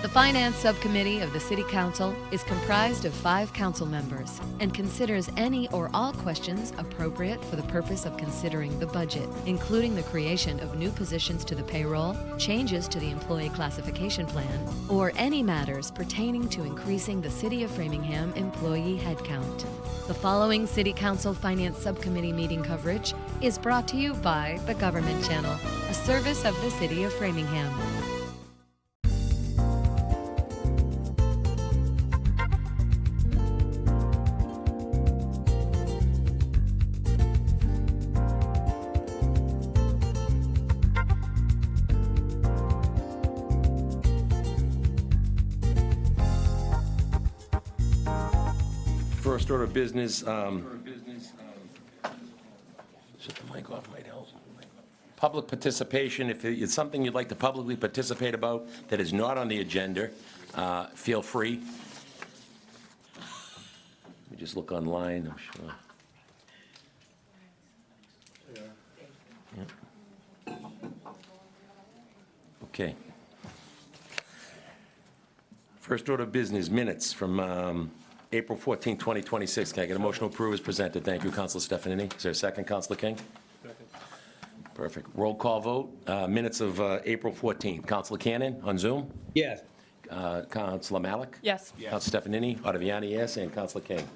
The Finance Subcommittee of the City Council is comprised of 5 council members and considers any or all questions appropriate for the purpose of considering the budget, including the creation of new positions to the payroll, changes to the employee classification plan, or any matters pertaining to increasing the City of Framingham employee headcount. The following City Council Finance Subcommittee meeting coverage is brought to you by the Government Channel, a service of the City of Framingham. First order of business, shut the mic off, might help. Public participation, if it's something you'd like to publicly participate about that is not on the agenda, feel free. Let me just look online, I'm sure. Yeah. Okay. First order of business, minutes from April 14, 2026. Can I get a motion to approve as presented? Thank you, Councilor Stefanini. Is there a second, Councilor King? Second. Perfect. Roll call vote. Minutes of April 14. Councilor Cannon on Zoom? Yes. Councilor Malik? Yes. Councilor Stefanini? Ottaviani, yes. And Councilor King?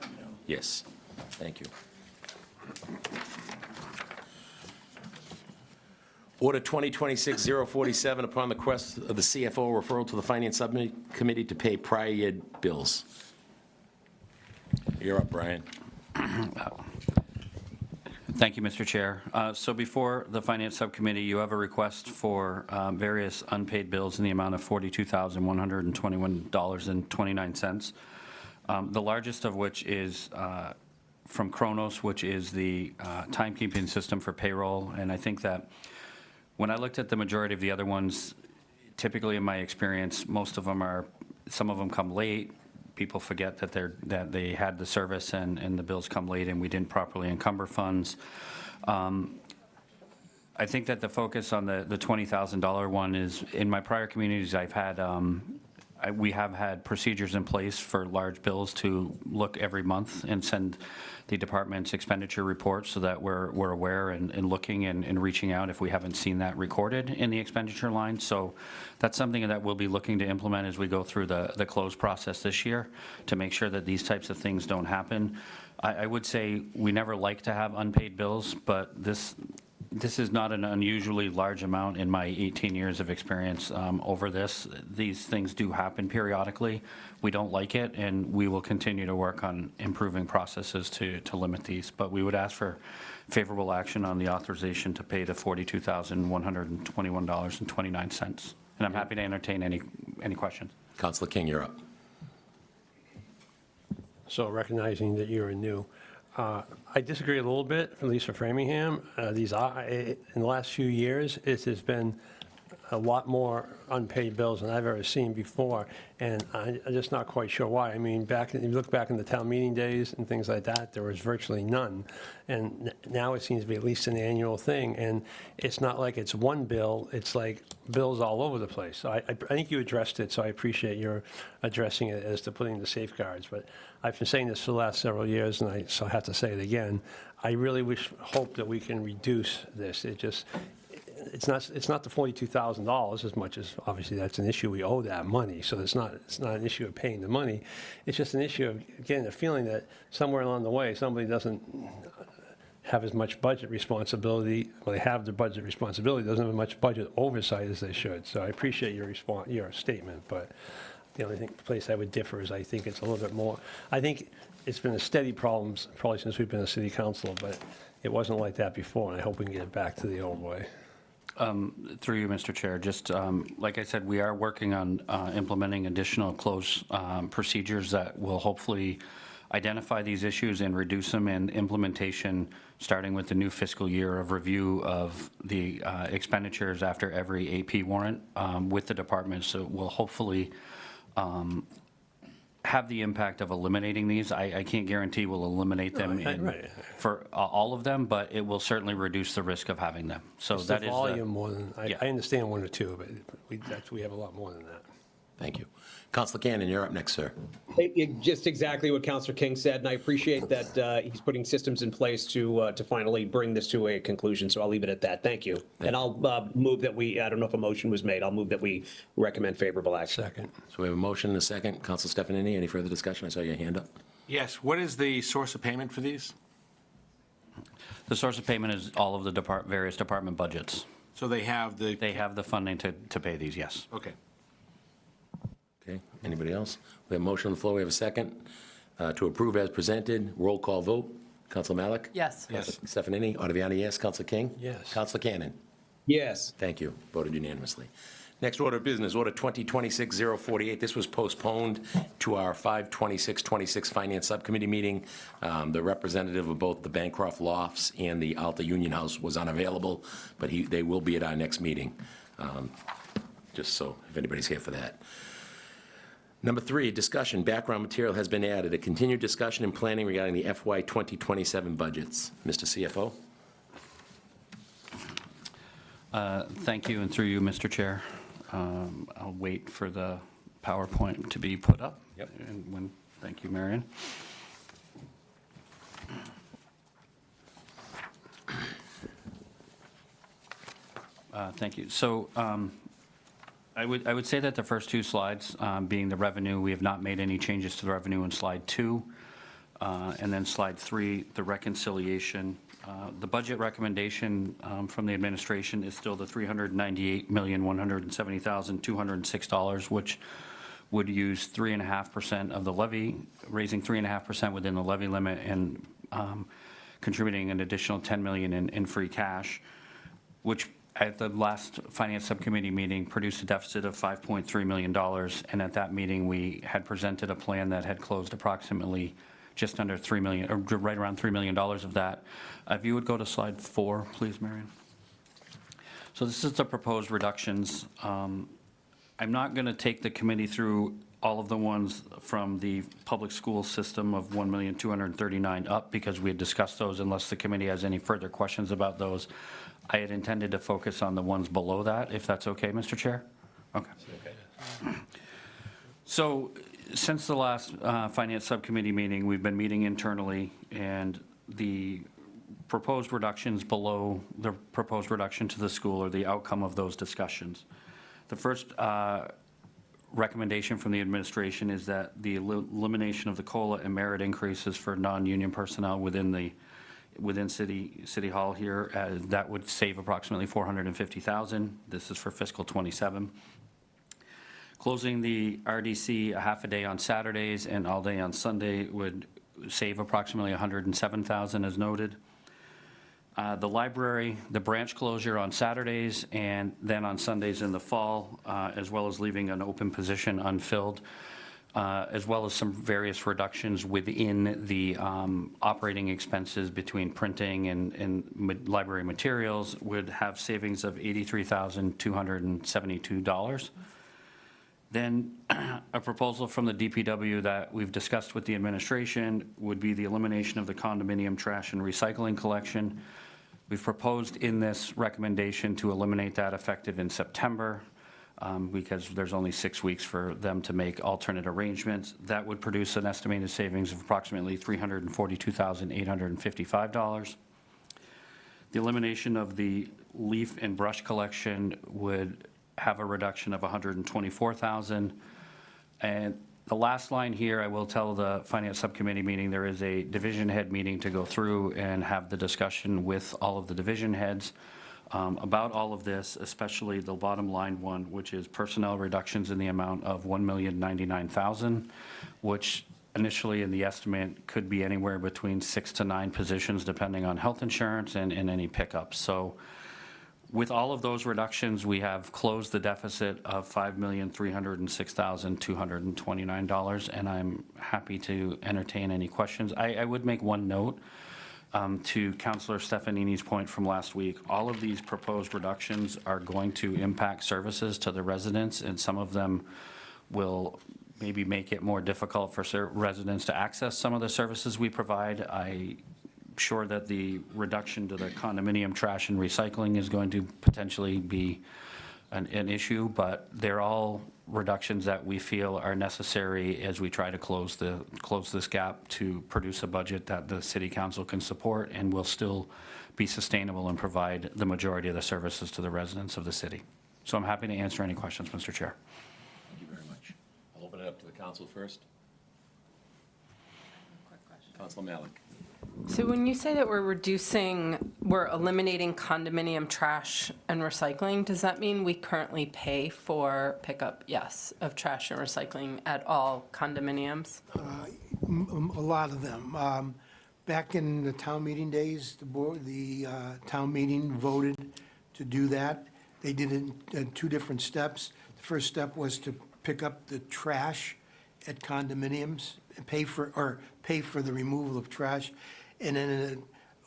Yes. Thank you. Order 2026-047, upon the request of the CFO, referral to the Finance Subcommittee to pay prior year bills. You're up, Brian. Thank you, Mr. Chair. So before the Finance Subcommittee, you have a request for various unpaid bills in the amount of $42,121.29. The largest of which is from Kronos, which is the timekeeping system for payroll. And I think that when I looked at the majority of the other ones, typically in my experience, some of them come late. People forget that they had the service and the bills come late and we didn't properly encumber funds. I think that the focus on the $20,000 one is, in my prior communities I've had, we have had procedures in place for large bills to look every month and send the department's expenditure reports so that we're aware and looking and reaching out if we haven't seen that recorded in the expenditure line. So that's something that we'll be looking to implement as we go through the close process this year to make sure that these types of things don't happen. I would say we never like to have unpaid bills, but this is not an unusually large amount in my 18 years of experience over this. These things do happen periodically. We don't like it, and we will continue to work on improving processes to limit these. But we would ask for favorable action on the authorization to pay the $42,121.29. And I'm happy to entertain any questions. Councilor King, you're up. So recognizing that you're new, I disagree a little bit, at least for Framingham. In the last few years, it has been a lot more unpaid bills than I've ever seen before, and I'm just not quite sure why. I mean, if you look back in the town meeting days and things like that, there was virtually none, and now it seems to be at least an annual thing, and it's not like it's one bill, it's like bills all over the place. So I think you addressed it, so I appreciate your addressing it as to putting the safeguards, but I've been saying this for the last several years, and so I have to say it again. I really hope that we can reduce this. It's not the $42,000 as much as, obviously that's an issue, we owe that money, so it's not an issue of paying the money. It's just an issue of, again, the feeling that somewhere along the way somebody doesn't have as much budget responsibility. Well, they have the budget responsibility, doesn't have as much budget oversight as they should. So I appreciate your statement, but the only place I would differ is I think it's a little bit more. I think it's been a steady problem probably since we've been a city council, but it wasn't like that before, and I hope we can get it back to the old way. Through you, Mr. Chair, just like I said, we are working on implementing additional close procedures that will hopefully identify these issues and reduce them, and implementation starting with the new fiscal year of review of the expenditures after every AP warrant with the department. So we'll hopefully have the impact of eliminating these. I can't guarantee we'll eliminate them for all of them, but it will certainly reduce the risk of having them. So It's that the is volume more than, yeah. I understand one or two, but we have a lot more than that. Thank you. Councilor Cannon, you're up next, sir. Just exactly what Councilor King said, and I appreciate that he's putting systems in place to finally bring this to a conclusion, so I'll leave it at that. Thank you. And I'll move that I don't know if a motion was made, I'll move that we recommend favorable action. Second. So we have a motion and a second. Councilor Stefanini, any further discussion? I saw your hand up. Yes, what is the source of payment for these? The source of payment is all of the various department budgets. So they have the, They have the funding to pay these, yes. okay. Okay, anybody else? We have a motion on the floor, we have a second to approve as presented. Roll call vote. Councilor Malik? Yes. Yes. Stefanini, Ottaviani, yes. Councilor King? Yes. Councilor Cannon? Yes. Thank you. Voted unanimously. Next order of business, Order 2026-048. This was postponed to our 5/26/26 Finance Subcommittee meeting. The representative of both the Bancroft Lofts and the Alta Union House was unavailable, but they will be at our next meeting, just so if anybody's here for that. Number 3, discussion. Background material has been added. A continued discussion and planning regarding the FY 2027 budgets. Mr. CFO? Thank you, and through you, Mr. Chair. I'll wait for the PowerPoint to be put up. Yep. Thank you, Marion. Thank you. So I would say that the first 2 slides, being the revenue, we have not made any changes to the revenue in slide 2. And then slide 3, the reconciliation. The budget recommendation from the administration is still the $398,170,206, which would use 3.5% of the levy, raising 3.5% within the levy limit, and contributing an additional $10 million in free cash, which at the last Finance Subcommittee meeting produced a deficit of $5.3 million. And at that meeting, we had presented a plan that had closed approximately just under $3 million, or right around $3 million of that. If you would go to slide 4, please, Marion. So this is the proposed reductions. I'm not going to take the committee through all of the ones from the public school system of $1,239,000 up, because we had discussed those. Unless the committee has any further questions about those, I had intended to focus on the ones below that, if that's okay, Mr. Chair? Okay. So since the last Finance Subcommittee meeting, we've been meeting internally, and the proposed reductions below the proposed reduction to the school are the outcome of those discussions. The first recommendation from the administration is that the elimination of the COLA and merit increases for non-union personnel within City Hall here, that would save approximately $450,000. This is for fiscal '27. Closing the RDC a half a day on Saturdays and all day on Sunday would save approximately $107,000, as noted. The library, the branch closure on Saturdays and then on Sundays in the fall, as well as leaving an open position unfilled, as well as some various reductions within the operating expenses between printing and library materials, would have savings of $83,272. Then a proposal from the DPW that we've discussed with the administration would be the elimination of the condominium trash and recycling collection. We've proposed in this recommendation to eliminate that effective in September, because there's only 6 weeks for them to make alternate arrangements. That would produce an estimated savings of approximately $342,855. The elimination of the leaf and brush collection would have a reduction of $124,000. And the last line here, I will tell the Finance Subcommittee meeting, there is a division head meeting to go through and have the discussion with all of the division heads about all of this, especially the bottom line one, which is personnel reductions in the amount of $1,099,000, which initially in the estimate could be anywhere between 6 to 9 positions, depending on health insurance and any pickups. So with all of those reductions, we have closed the deficit of $5,306,229, and I'm happy to entertain any questions. I would make one note to Councilor Stefanini's point from last week. All of these proposed reductions are going to impact services to the residents, and some of them will maybe make it more difficult for residents to access some of the services we provide. I'm sure that the reduction to the condominium trash and recycling is going to potentially be an issue, but they're all reductions that we feel are necessary as we try to close this gap to produce a budget that the city council can support and will still be sustainable and provide the majority of the services to the residents of the city. So I'm happy to answer any questions, Mr. Chair. Thank you very much. I'll open it up to the council first. Council Malik. So when you say that we're eliminating condominium trash and recycling, does that mean we currently pay for pickup, yes, of trash and recycling at all condominiums? A lot of them. Back in the town meeting days, the town meeting voted to do that. They did it in two different steps. The first step was to pick up the trash at condominiums and pay for the removal of trash. And then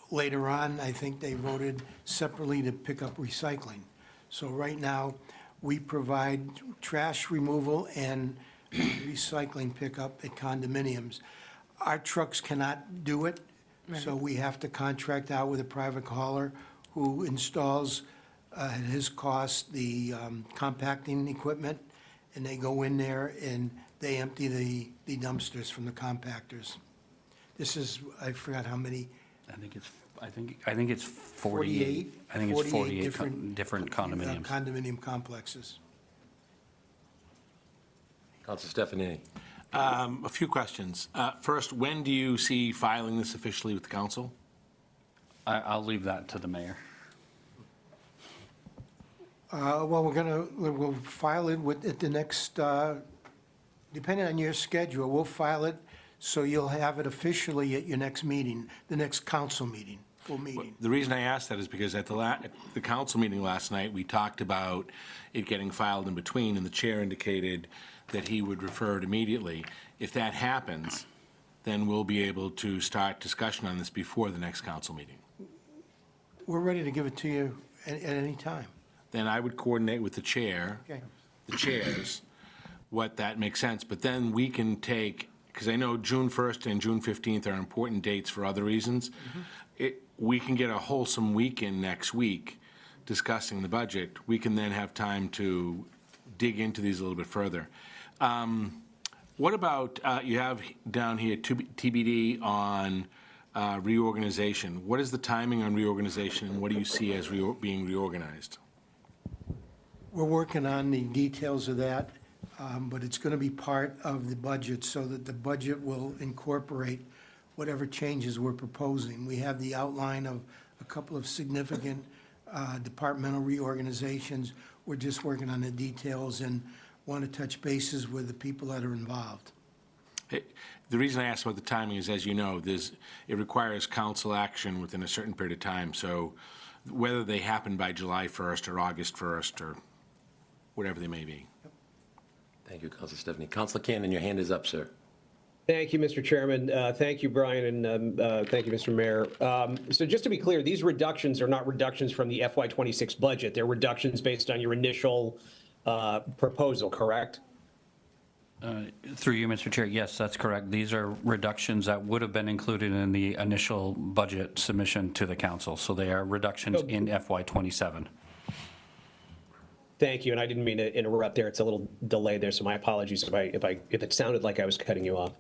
later on, I think they voted separately to pick up recycling. So right now, we provide trash removal and recycling pickup at condominiums. Our trucks cannot do it, so we have to contract out with a private hauler who installs, at his cost, the compacting equipment, and they go in there and they empty the dumpsters from the compactors. This is, I forgot how many. I think it's 48. I think it's 48 different condominiums. Condominium complexes. Council Stefanini. A few questions. First, when do you see filing this officially with the council? I'll leave that to the mayor. Well, we'll file it at the next, depending on your schedule, we'll file it so you'll have it officially at your next meeting, the next council meeting, full meeting. The reason I asked that is because at the council meeting last night, we talked about it getting filed in between, and the chair indicated that he would refer it immediately. If that happens, then we'll be able to start discussion on this before the next council meeting. We're ready to give it to you at any time. Then I would coordinate with the chair, Okay. the chairs, what that makes sense. But then we can take, because I know June 1st and June 15th are important dates for other reasons. We can get a wholesome weekend next week discussing the budget. We can then have time to dig into these a little bit further. What about, you have down here TBD on reorganization. What is the timing on reorganization, and what do you see as being reorganized? We're working on the details of that, but it's going to be part of the budget so that the budget will incorporate whatever changes we're proposing. We have the outline of a couple of significant departmental reorganizations. We're just working on the details and want to touch bases with the people that are involved. The reason I asked about the timing is, as you know, it requires council action within a certain period of time. So whether they happen by July 1st or August 1st or whatever they may be. Thank you, Council Stephanie. Councilor Cannon, your hand is up, sir. Thank you, Mr. Chairman. Thank you, Brian, and thank you, Mr. Mayor. So just to be clear, these reductions are not reductions from the FY26 budget. They're reductions based on your initial proposal, correct? Through you, Mr. Chair, yes, that's correct. These are reductions that would have been included in the initial budget submission to the council. So they are reductions in FY27. Thank you, and I didn't mean to interrupt there. It's a little delayed there, so my apologies if it sounded like I was cutting you off.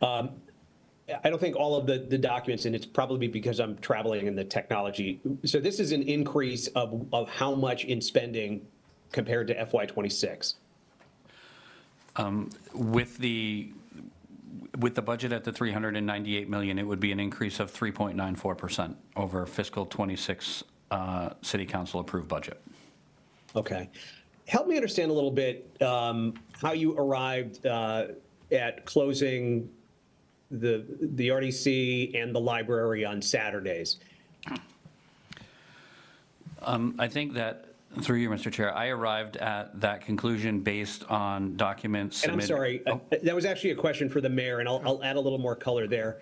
I don't think all of the documents, and it's probably because I'm traveling in the technology. So this is an increase of how much in spending compared to FY26? With the budget at the $398 million, it would be an increase of 3.94% over fiscal 26 city council approved budget. Okay. Help me understand a little bit how you arrived at closing the RDC and the library on Saturdays. I think that, through you, Mr. Chair, I arrived at that conclusion based on documents And I'm submitted. sorry, that was actually a question for the mayor, and I'll add a little more color there.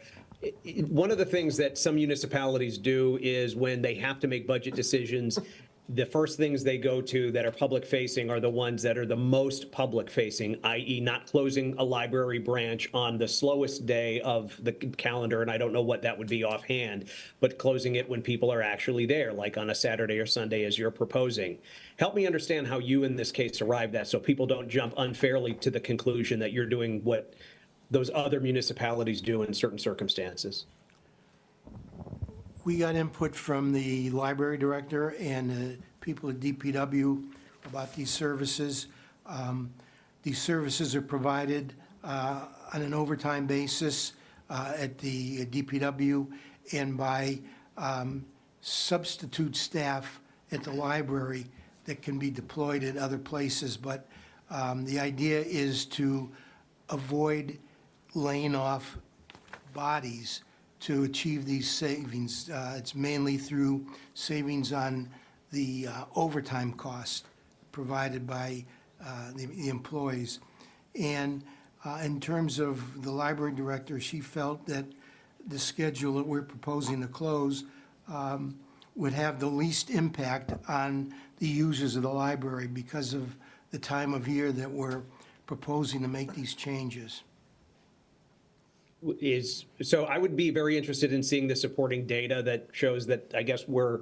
One of the things that some municipalities do is when they have to make budget decisions, the first things they go to that are public facing are the ones that are the most public facing, i.e. not closing a library branch on the slowest day of the calendar, and I don't know what that would be offhand, but closing it when people are actually there, like on a Saturday or Sunday as you're proposing. Help me understand how you in this case arrived at, so people don't jump unfairly to the conclusion that you're doing what those other municipalities do in certain circumstances. We got input from the library director and the people at DPW about these services. These services are provided on an overtime basis at the DPW and by substitute staff at the library that can be deployed in other places. But the idea is to avoid laying off bodies to achieve these savings. It's mainly through savings on the overtime cost provided by the employees. And in terms of the library director, she felt that the schedule that we're proposing to close would have the least impact on the users of the library because of the time of year that we're proposing to make these changes. So I would be very interested in seeing the supporting data that shows that, I guess, we're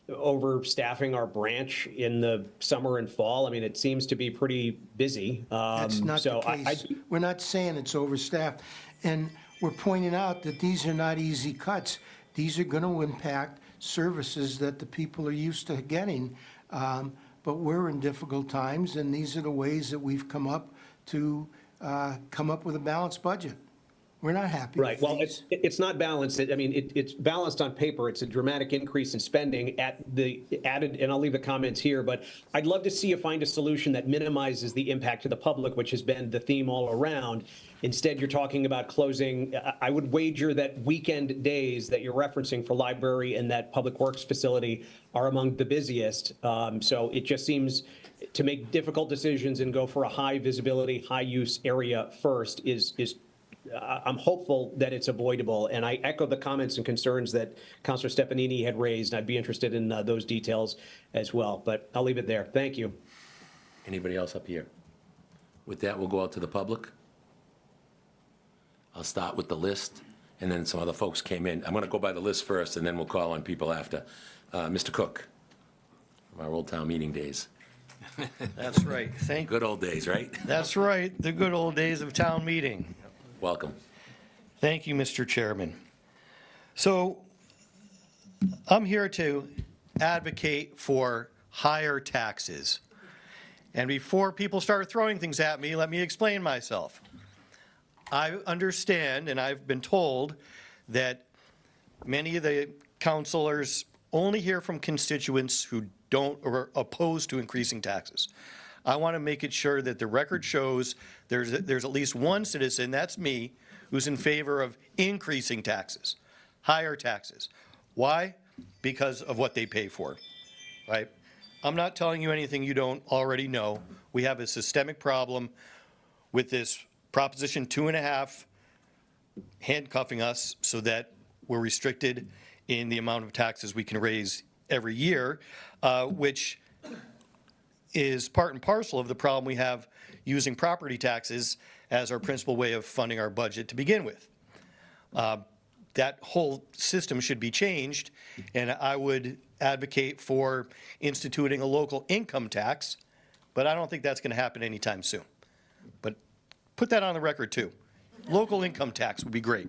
overstaffing our branch in the summer and fall. I mean, it seems to be pretty busy. That's not the case. We're not saying it's overstaffed. And we're pointing out that these are not easy cuts. These are going to impact services that the people are used to getting. But we're in difficult times, and these are the ways that we've come up with a balanced budget. We're not happy Right. with Well, these. it's not balanced. I mean, it's balanced on paper. It's a dramatic increase in spending at the added, and I'll leave the comments here, but I'd love to see you find a solution that minimizes the impact to the public, which has been the theme all around. Instead, you're talking about closing. I would wager that weekend days that you're referencing for library and that public works facility are among the busiest. So it just seems to make difficult decisions and go for a high visibility, high use area first is I'm hopeful that it's avoidable. And I echo the comments and concerns that Councilor Stefanini had raised. I'd be interested in those details as well, but I'll leave it there. Thank you. Anybody else up here? With that, we'll go out to the public. I'll start with the list, and then some other folks came in. I'm going to go by the list first, and then we'll call on people after. Mr. Cook, from our old town meeting days. That's right. Good old days, right? That's right, the good old days of town meeting. Welcome. Thank you, Mr. Chairman. So I'm here to advocate for higher taxes. And before people start throwing things at me, let me explain myself. I understand, and I've been told, that many of the councilors only hear from constituents who don't or are opposed to increasing taxes. I want to make it sure that the record shows there's at least one citizen, that's me, who's in favor of increasing taxes, higher taxes. Why? Because of what they pay for, right? I'm not telling you anything you don't already know. We have a systemic problem with this Proposition 2.5 handcuffing us so that we're restricted in the amount of taxes we can raise every year, which is part and parcel of the problem we have using property taxes as our principal way of funding our budget to begin with. That whole system should be changed, and I would advocate for instituting a local income tax, but I don't think that's going to happen anytime soon. But put that on the record too. Local income tax would be great.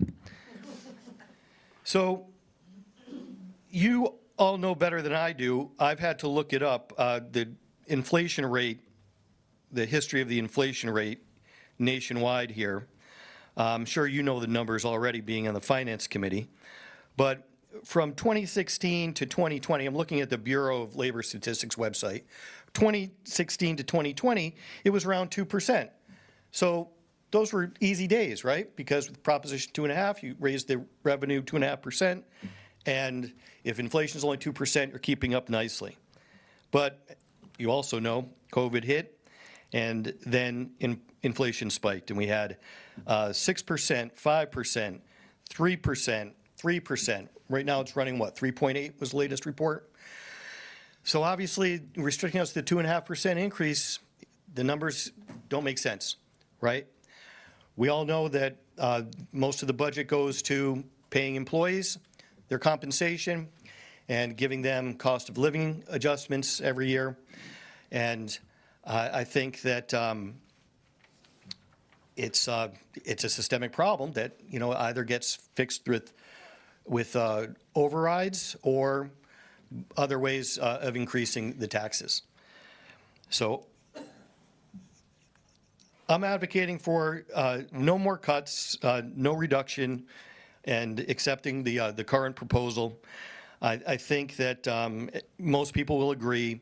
So you all know better than I do. I've had to look it up. The inflation rate, the history of the inflation rate nationwide here. I'm sure you know the numbers already being on the Finance Committee. But from 2016 to 2020, I'm looking at the Bureau of Labor Statistics website. 2016 to 2020, it was around 2%. So those were easy days, right? Because with Proposition 2.5, you raised the revenue 2.5%. And if inflation is only 2%, you're keeping up nicely. But you also know COVID hit, and then inflation spiked, and we had 6%, 5%, 3%, 3%. Right now it's running, what, 3.8 was the latest report? So obviously, restricting us to 2.5% increase, the numbers don't make sense, right? We all know that most of the budget goes to paying employees, their compensation, and giving them cost of living adjustments every year. And I think that it's a systemic problem that, you know, either gets fixed with overrides or other ways of increasing the taxes. So I'm advocating for no more cuts, no reduction, and accepting the current proposal. I think that most people will agree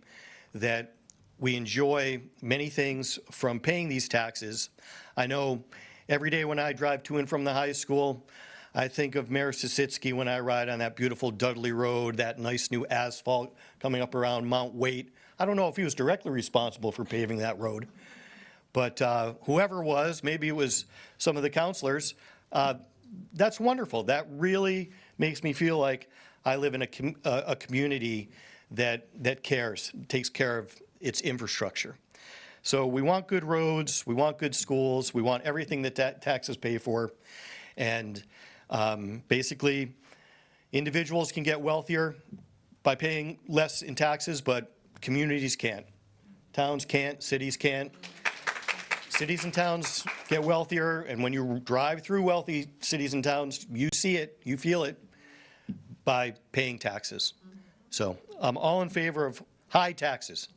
that we enjoy many things from paying these taxes. I know every day when I drive to and from the high school, I think of Mayor Sisitsky when I ride on that beautiful Dudley Road, that nice new asphalt coming up around Mount Waite. I don't know if he was directly responsible for paving that road, but whoever was, maybe it was some of the councilors, that's wonderful. That really makes me feel like I live in a community that cares, takes care of its infrastructure. So we want good roads, we want good schools, we want everything that taxes pay for. And basically, individuals can get wealthier by paying less in taxes, but communities can't. Towns can't, cities can't. Cities and towns get wealthier, and when you drive through wealthy cities and towns, you see it, you feel it by paying taxes. So I'm all in favor of high taxes.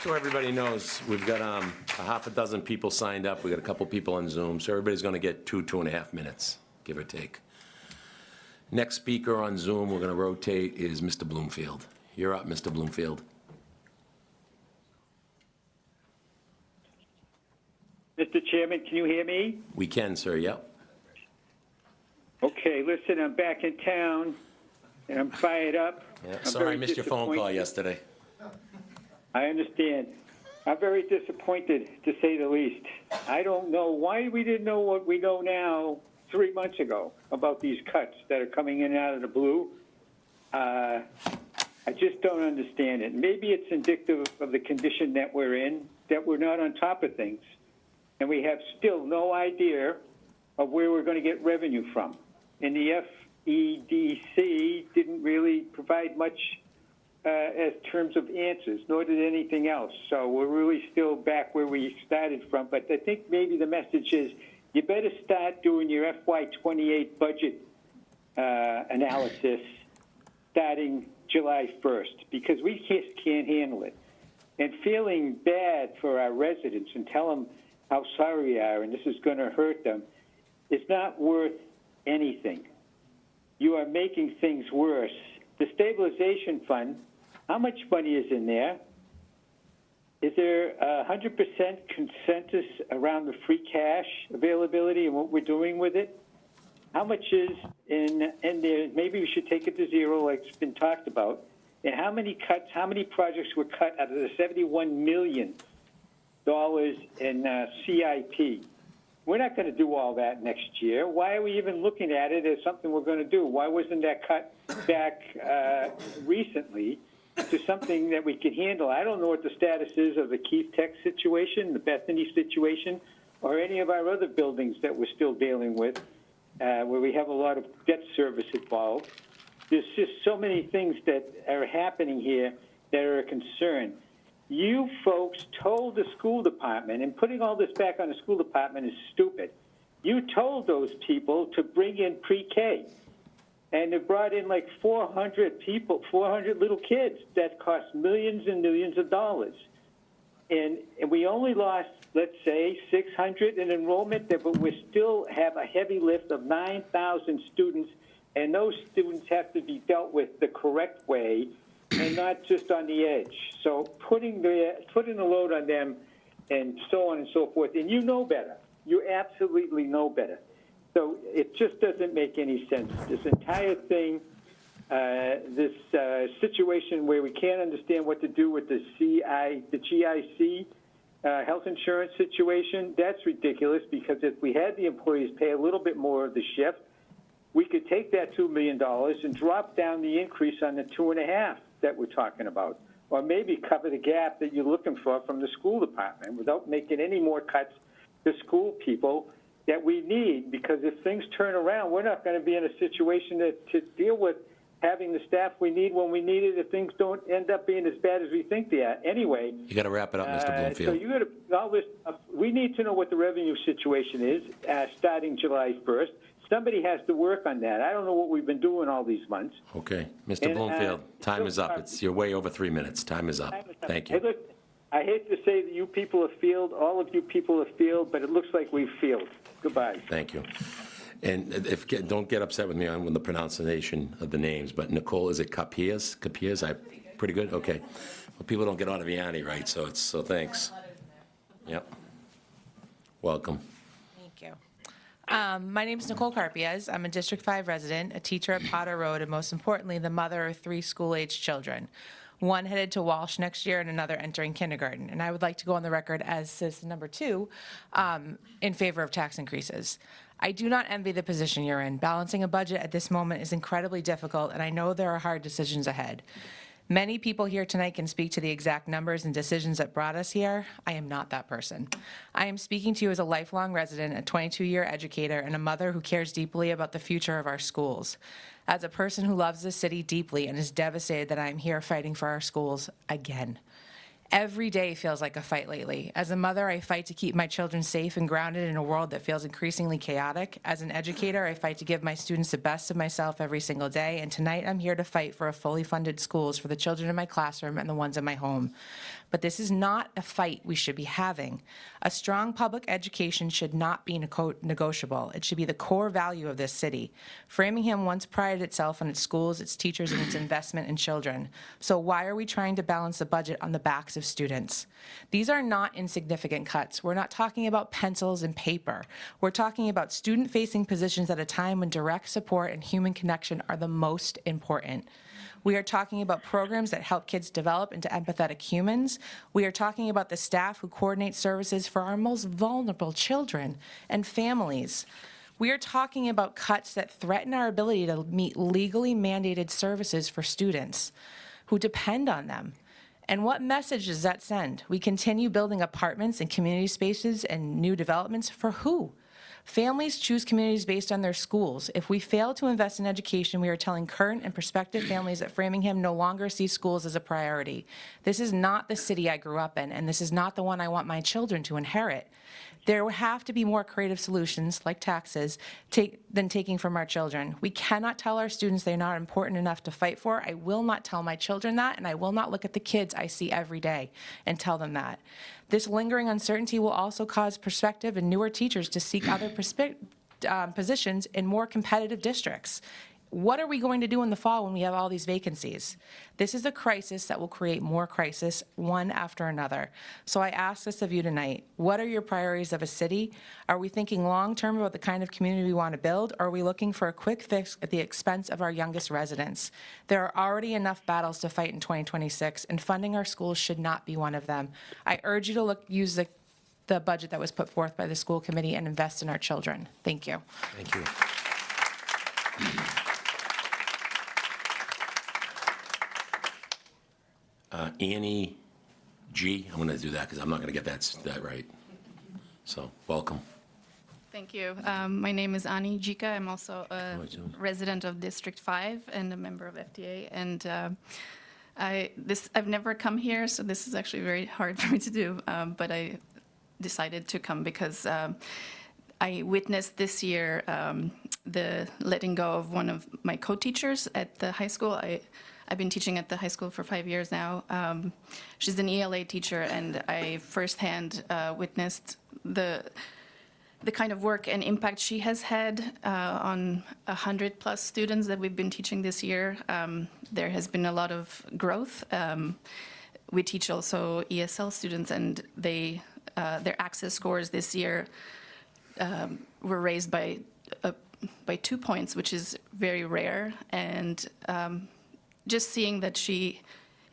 So everybody knows, we've got a half a dozen people signed up. We've got a couple people on Zoom, so everybody's going to get 2.5 minutes, give or take. Next speaker on Zoom we're going to rotate is Mr. Bloomfield. You're up, Mr. Bloomfield. Mr. Chairman, can you hear me? We can, sir, yep. Okay, listen, I'm back in town, and I'm fired up. Yeah, I'm sorry I very missed your phone call disappointed. yesterday. I understand. I'm very disappointed, to say the least. I don't know why we didn't know what we know now 3 months ago about these cuts that are coming in out of the blue. I just don't understand it. Maybe it's indicative of the condition that we're in, that we're not on top of things, and we have still no idea of where we're going to get revenue from. And the FEDC didn't really provide much as terms of answers, nor did anything else. So we're really still back where we started from. But I think maybe the message is you better start doing your FY28 budget analysis starting July 1st, because we just can't handle it. And feeling bad for our residents and tell them how sorry we are and this is going to hurt them is not worth anything. You are making things worse. The stabilization fund, how much money is in there? Is there 100% consensus around the free cash availability and what we're doing with it? How much is in there? Maybe we should take it to zero like it's been talked about. And how many cuts, how many projects were cut out of the $71 million in CIP? We're not going to do all that next year. Why are we even looking at it as something we're going to do? Why wasn't that cut back recently to something that we can handle? I don't know what the status is of the Keith Tech situation, the Bethany situation, or any of our other buildings that we're still dealing with, where we have a lot of debt service involved. There's just so many things that are happening here that are a concern. You folks told the school department, and putting all this back on the school department is stupid. You told those people to bring in pre-K, and they brought in like 400 people, 400 little kids that cost millions and millions of dollars. And we only lost, let's say, 600 in enrollment, there, but we still have a heavy lift of 9,000 students, and those students have to be dealt with the correct way and not just on the edge. So putting the load on them and so on and so forth, and you know better. You absolutely know better. So it just doesn't make any sense. This entire thing, this situation where we can't understand what to do with the GIC health insurance situation, that's ridiculous, because if we had the employees pay a little bit more of the shift, we could take that $2 million and drop down the increase on the 2.5 that we're talking about, or maybe cover the gap that you're looking for from the school department without making any more cuts to school people that we need, because if things turn around, we're not going to be in a situation to deal with having the staff we need when we need it if things don't end up being as bad as we think they are. Anyway. You got to wrap it up, Mr. So Bloomfield. you got to, all this, we need to know what the revenue situation is starting July 1st. Somebody has to work on that. I don't know what we've been doing all these months. Okay. Mr. Bloomfield, time is up. You're way over 3 minutes. Time is up. Thank Hey, you. look, I hate to say that you people have failed, all of you people have failed, but it looks like we've failed. Goodbye. Thank you. And don't get upset with me on the pronunciation of the names, but Nicole, is it Capias? Capias? Pretty good? Okay. Well, people don't get Ottaviani right, so thanks. Yep. Welcome. Thank you. My name is Nicole Carpias. I'm a District 5 resident, a teacher at Potter Road, and most importantly, the mother of 3 school-aged children. One headed to Walsh next year and another entering kindergarten. And I would like to go on the record as citizen number 2 in favor of tax increases. I do not envy the position you're in. Balancing a budget at this moment is incredibly difficult, and I know there are hard decisions ahead. Many people here tonight can speak to the exact numbers and decisions that brought us here. I am not that person. I am speaking to you as a lifelong resident, a 22-year educator, and a mother who cares deeply about the future of our schools. As a person who loves this city deeply and is devastated that I am here fighting for our schools again. Every day feels like a fight lately. As a mother, I fight to keep my children safe and grounded in a world that feels increasingly chaotic. As an educator, I fight to give my students the best of myself every single day. And tonight, I'm here to fight for a fully funded schools for the children in my classroom and the ones in my home. But this is not a fight we should be having. A strong public education should not be negotiable. It should be the core value of this city. Framingham once prided itself on its schools, its teachers, and its investment in children. So why are we trying to balance the budget on the backs of students? These are not insignificant cuts. We're not talking about pencils and paper. We're talking about student-facing positions at a time when direct support and human connection are the most important. We are talking about programs that help kids develop into empathetic humans. We are talking about the staff who coordinate services for our most vulnerable children and families. We are talking about cuts that threaten our ability to meet legally mandated services for students who depend on them. And what message does that send? We continue building apartments and community spaces and new developments for who? Families choose communities based on their schools. If we fail to invest in education, we are telling current and prospective families that Framingham no longer sees schools as a priority. This is not the city I grew up in, and this is not the one I want my children to inherit. There will have to be more creative solutions, like taxes, than taking from our children. We cannot tell our students they're not important enough to fight for. I will not tell my children that, and I will not look at the kids I see every day and tell them that. This lingering uncertainty will also cause prospective and newer teachers to seek other positions in more competitive districts. What are we going to do in the fall when we have all these vacancies? This is a crisis that will create more crisis, one after another. So I ask this of you tonight. What are your priorities of a city? Are we thinking long-term about the kind of community we want to build, or are we looking for a quick fix at the expense of our youngest residents? There are already enough battles to fight in 2026, and funding our schools should not be one of them. I urge you to use the budget that was put forth by the school committee and invest in our children. Thank you. Thank you. Annie G. I'm going to do that because I'm not going to get that right. So, welcome. Thank you. My name is Ani Jika. I'm also a resident of District 5 and a member of FTA. And I've never come here, so this is actually very hard for me to do. But I decided to come because I witnessed this year the letting go of one of my co-teachers at the high school. I've been teaching at the high school for 5 years now. She's an ELA teacher, and I firsthand witnessed the kind of work and impact she has had on 100+ students that we've been teaching this year. There has been a lot of growth. We teach also ESL students, and their access scores this year were raised by 2 points, which is very rare. And just seeing that she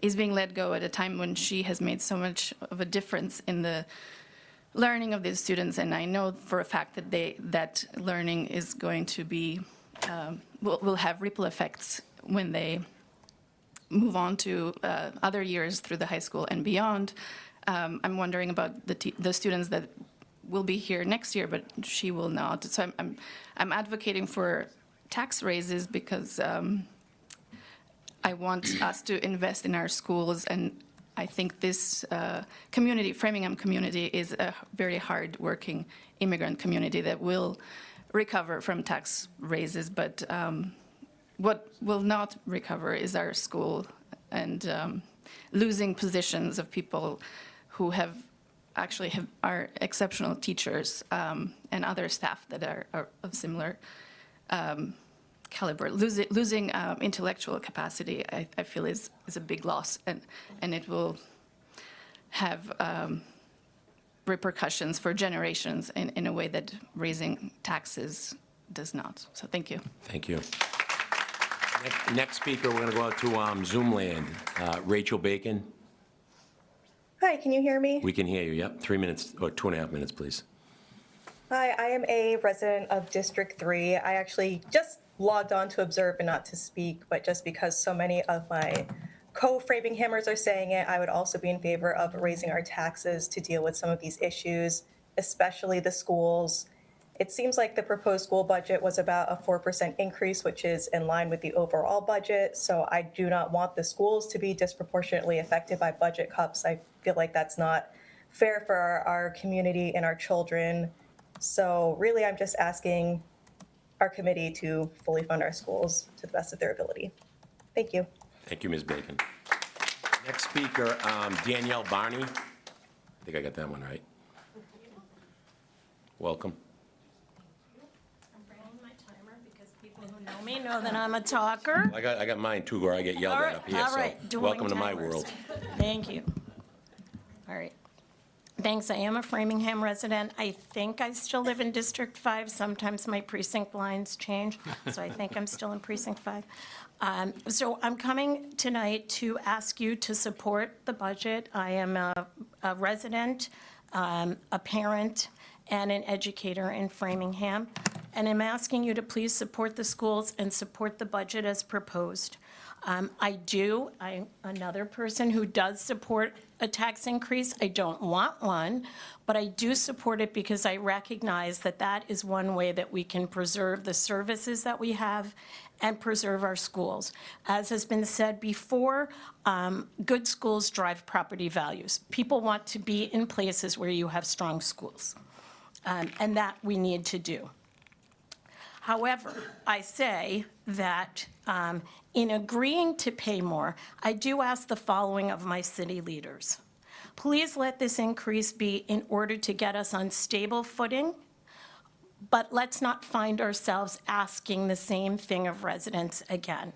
is being let go at a time when she has made so much of a difference in the learning of these students, and I know for a fact that that learning is going to be will have ripple effects when they move on to other years through the high school and beyond. I'm wondering about the students that will be here next year, but she will not. So I'm advocating for tax raises because I want us to invest in our schools, and I think this community, Framingham community, is a very hard-working immigrant community that will recover from tax raises, but what will not recover is our school and losing positions of people who are exceptional teachers and other staff that are of similar caliber. Losing intellectual capacity, I feel, is a big loss, and it will have repercussions for generations in a way that raising taxes does not. So thank you. Thank you. Next speaker, we're going to go out to Zoom land. Rachel Bacon. Hi, can you hear me? We can hear you, yep. 3 minutes, or 2.5 minutes, please. Hi, I am a resident of District 3. I actually just logged on to observe and not to speak, but just because so many of my co-Framinghamers are saying it, I would also be in favor of raising our taxes to deal with some of these issues, especially the schools. It seems like the proposed school budget was about a 4% increase, which is in line with the overall budget. So I do not want the schools to be disproportionately affected by budget cuts. I feel like that's not fair for our community and our children. So really, I'm just asking our committee to fully fund our schools to the best of their ability. Thank you. Thank you, Ms. Bacon. Next speaker, Danielle Barney. I think I got that one right. Welcome. Know me, know that I'm a talker. I got mine too, or I get yelled at up here. All right, So doing welcome to my timers. world. Thank you. All right. Thanks, I am a Framingham resident. I think I still live in District 5. Sometimes my precinct lines change, so I think I'm still in Precinct 5. So I'm coming tonight to ask you to support the budget. I am a resident, a parent, and an educator in Framingham. And I'm asking you to please support the schools and support the budget as proposed. I'm another person who does support a tax increase. I don't want one, but I do support it because I recognize that that is one way that we can preserve the services that we have and preserve our schools. As has been said before, good schools drive property values. People want to be in places where you have strong schools, and that we need to do. However, I say that in agreeing to pay more, I do ask the following of my city leaders. Please let this increase be in order to get us on stable footing, but let's not find ourselves asking the same thing of residents again.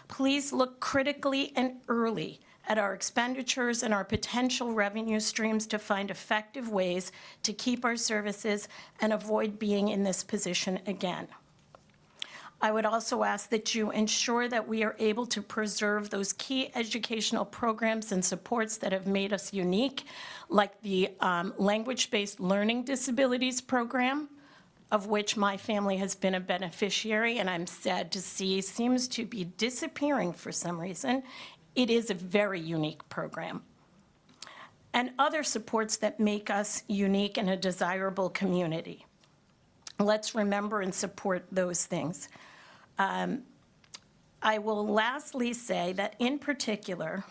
Please look critically and early at our expenditures and our potential revenue streams to find effective ways to keep our services and avoid being in this position again. I would also ask that you ensure that we are able to preserve those key educational programs and supports that have made us unique, like the language-based learning disabilities program, of which my family has been a beneficiary, and I'm sad to see seems to be disappearing for some reason. It is a very unique program. And other supports that make us unique and a desirable community. Let's remember and support those things. I will lastly say that in particular,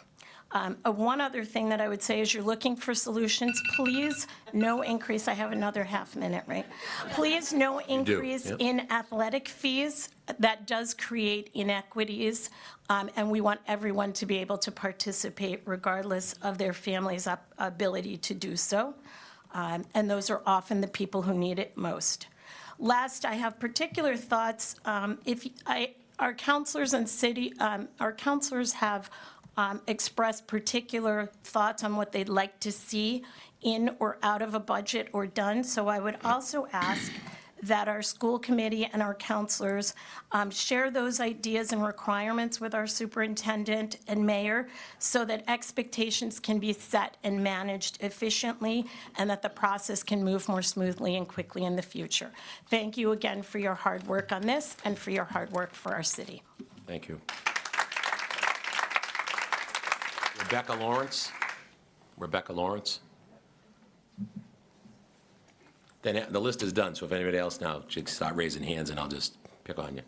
one other thing that I would say is you're looking for solutions, please no increase. I have another half minute, right? Please no increase yep. in athletic fees. That does create inequities, and we want everyone to be able to participate regardless of their family's ability to do so. And those are often the people who need it most. Last, I have particular thoughts. Our counselors and our counselors have expressed particular thoughts on what they'd like to see in or out of a budget or done. So I would also ask that our school committee and our counselors share those ideas and requirements with our superintendent and mayor so that expectations can be set and managed efficiently and that the process can move more smoothly and quickly in the future. Thank you again for your hard work on this and for your hard work for our city. Thank you. Rebecca Lawrence. Rebecca Lawrence. Then the list is done, so if anybody else now should start raising hands and I'll just pick on you.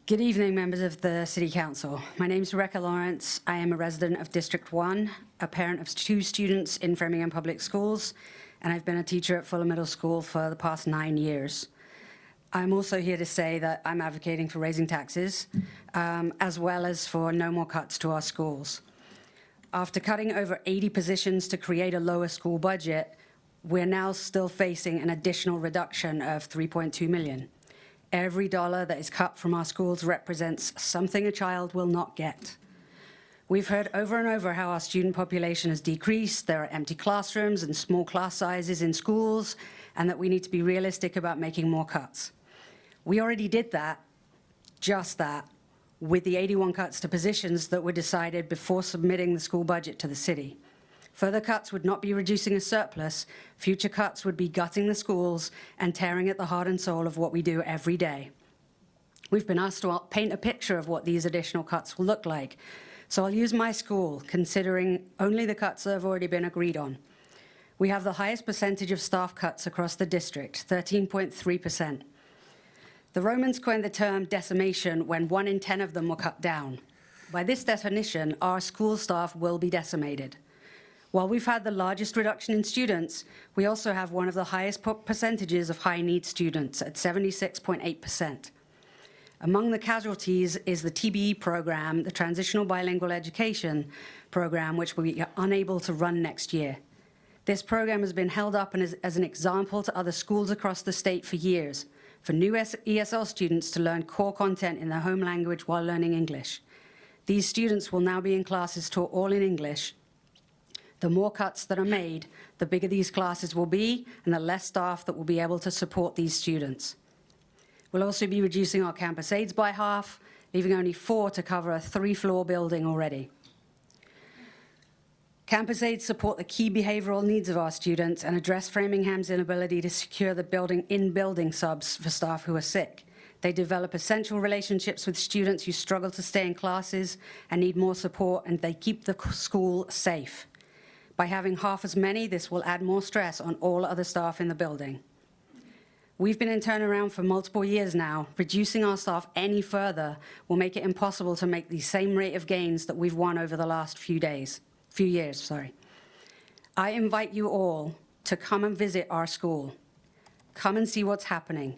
Good evening, members of the City Council. My name is Rebecca Lawrence. I am a resident of District 1, a parent of 2 students in Framingham Public Schools, and I've been a teacher at Fuller Middle School for the past 9 years. I'm also here to say that I'm advocating for raising taxes, as well as for no more cuts to our schools. After cutting over 80 positions to create a lower school budget, we're now still facing an additional reduction of $3.2 million. Every dollar that is cut from our schools represents something a child will not get. We've heard over and over how our student population has decreased, there are empty classrooms and small class sizes in schools, and that we need to be realistic about making more cuts. We already did that, just that, with the 81 cuts to positions that were decided before submitting the school budget to the city. Further cuts would not be reducing a surplus. Future cuts would be gutting the schools and tearing at the heart and soul of what we do every day. We've been asked to paint a picture of what these additional cuts will look like. So I'll use my school, considering only the cuts that have already been agreed on. We have the highest percentage of staff cuts across the district, 13.3%. The Romans coined the term decimation when 1 in 10 of them were cut down. By this definition, our school staff will be decimated. While we've had the largest reduction in students, we also have one of the highest percentages of high-need students at 76.8%. Among the casualties is the TBE program, the Transitional Bilingual Education program, which will be unable to run next year. This program has been held up as an example to other schools across the state for years, for new ESL students to learn core content in their home language while learning English. These students will now be in classes taught all in English. The more cuts that are made, the bigger these classes will be and the less staff that will be able to support these students. We'll also be reducing our campus aides by half, leaving only 4 to cover a 3-floor building already. Campus aides support the key behavioral needs of our students and address Framingham's inability to secure the in-building subs for staff who are sick. They develop essential relationships with students who struggle to stay in classes and need more support, and they keep the school safe. By having half as many, this will add more stress on all other staff in the building. We've been in turnaround for multiple years now. Reducing our staff any further will make it impossible to make the same rate of gains that we've won over the last few years. I invite you all to come and visit our school. Come and see what's happening.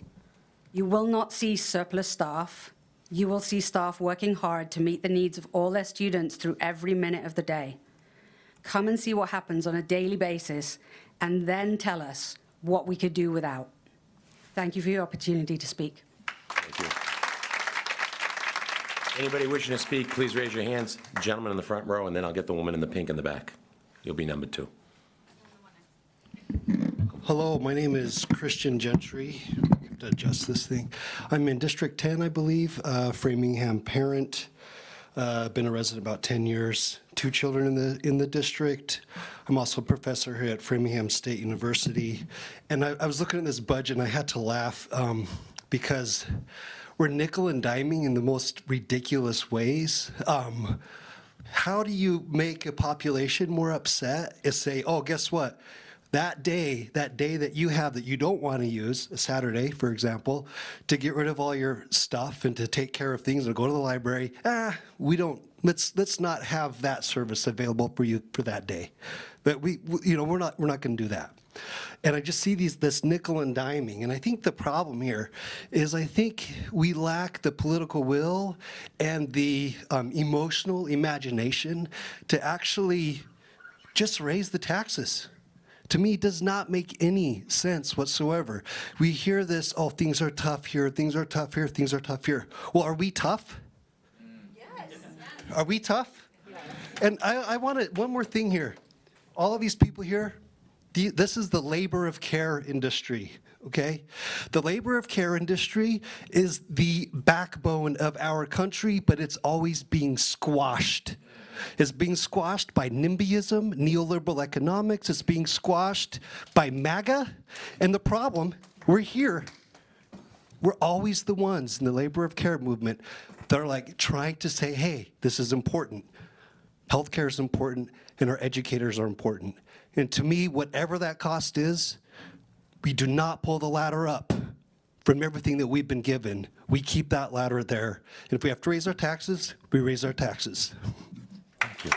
You will not see surplus staff. You will see staff working hard to meet the needs of all their students through every minute of the day. Come and see what happens on a daily basis, and then tell us what we could do without. Thank you for your opportunity to speak. Thank you. Anybody wishing to speak, please raise your hands. Gentleman in the front row, and then I'll get the woman in the pink in the back. You'll be number 2. Hello, my name is Christian Gentry. I have to adjust this thing. I'm in District 10, I believe, Framingham parent. Been a resident about 10 years, 2 children in the district. I'm also a professor here at Framingham State University. And I was looking at this budget and I had to laugh because we're nickel and diming in the most ridiculous ways. How do you make a population more upset is say, oh, guess what? That day that you have that you don't want to use, a Saturday, for example, to get rid of all your stuff and to take care of things and go to the library, let's not have that service available for you for that day. But we're not going to do that. And I just see this nickel and diming. And I think the problem here is I think we lack the political will and the emotional imagination to actually just raise the taxes. To me, it does not make any sense whatsoever. We hear this, oh, things are tough here, things are tough here, things are tough here. Well, are we tough? Yes. Are we tough? Yes. And I want one more thing here. All of these people here, This is the labor of care industry, okay? The labor of care industry is the backbone of our country, but it's always being squashed. It's being squashed by NIMBYism, neoliberal economics. It's being squashed by MAGA. And the problem, we're here. We're always the ones in the labor of care movement that are like trying to say, hey, this is important. Healthcare is important, and our educators are important. And to me, whatever that cost is, we do not pull the ladder up from everything that we've been given. We keep that ladder there. And if we have to raise our taxes, we raise our taxes. Thank you.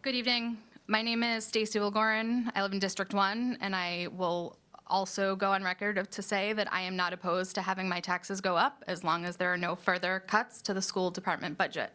Good evening. My name is Stacey Wilgorin. I live in District 1, and I will also go on record to say that I am not opposed to having my taxes go up as long as there are no further cuts to the school department budget.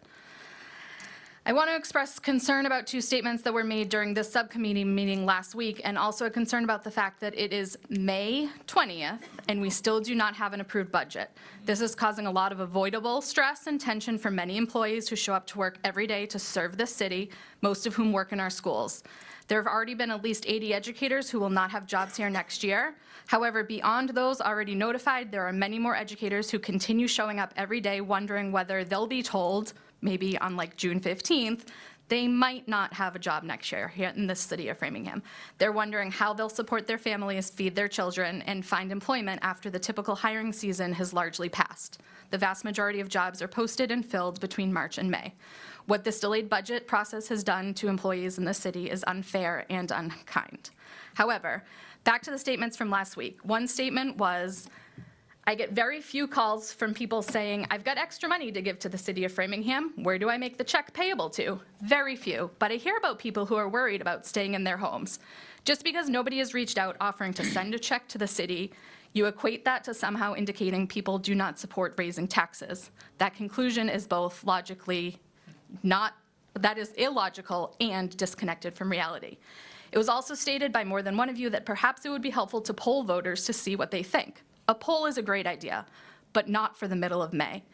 I want to express concern about two statements that were made during this subcommittee meeting last week, and also a concern about the fact that it is May 20th, and we still do not have an approved budget. This is causing a lot of avoidable stress and tension for many employees who show up to work every day to serve this city, most of whom work in our schools. There have already been at least 80 educators who will not have jobs here next year. However, beyond those already notified, there are many more educators who continue showing up every day wondering whether they'll be told, maybe on like June 15th, they might not have a job next year here in the city of Framingham. They're wondering how they'll support their families, feed their children, and find employment after the typical hiring season has largely passed. The vast majority of jobs are posted and filled between March and May. What this delayed budget process has done to employees in the city is unfair and unkind. However, back to the statements from last week. One statement was, I get very few calls from people saying, I've got extra money to give to the city of Framingham. Where do I make the check payable to? Very few. But I hear about people who are worried about staying in their homes. Just because nobody has reached out offering to send a check to the city, you equate that to somehow indicating people do not support raising taxes. That conclusion is both logically that is illogical and disconnected from reality. It was also stated by more than one of you that perhaps it would be helpful to poll voters to see what they think. A poll is a great idea, but not for the middle of May.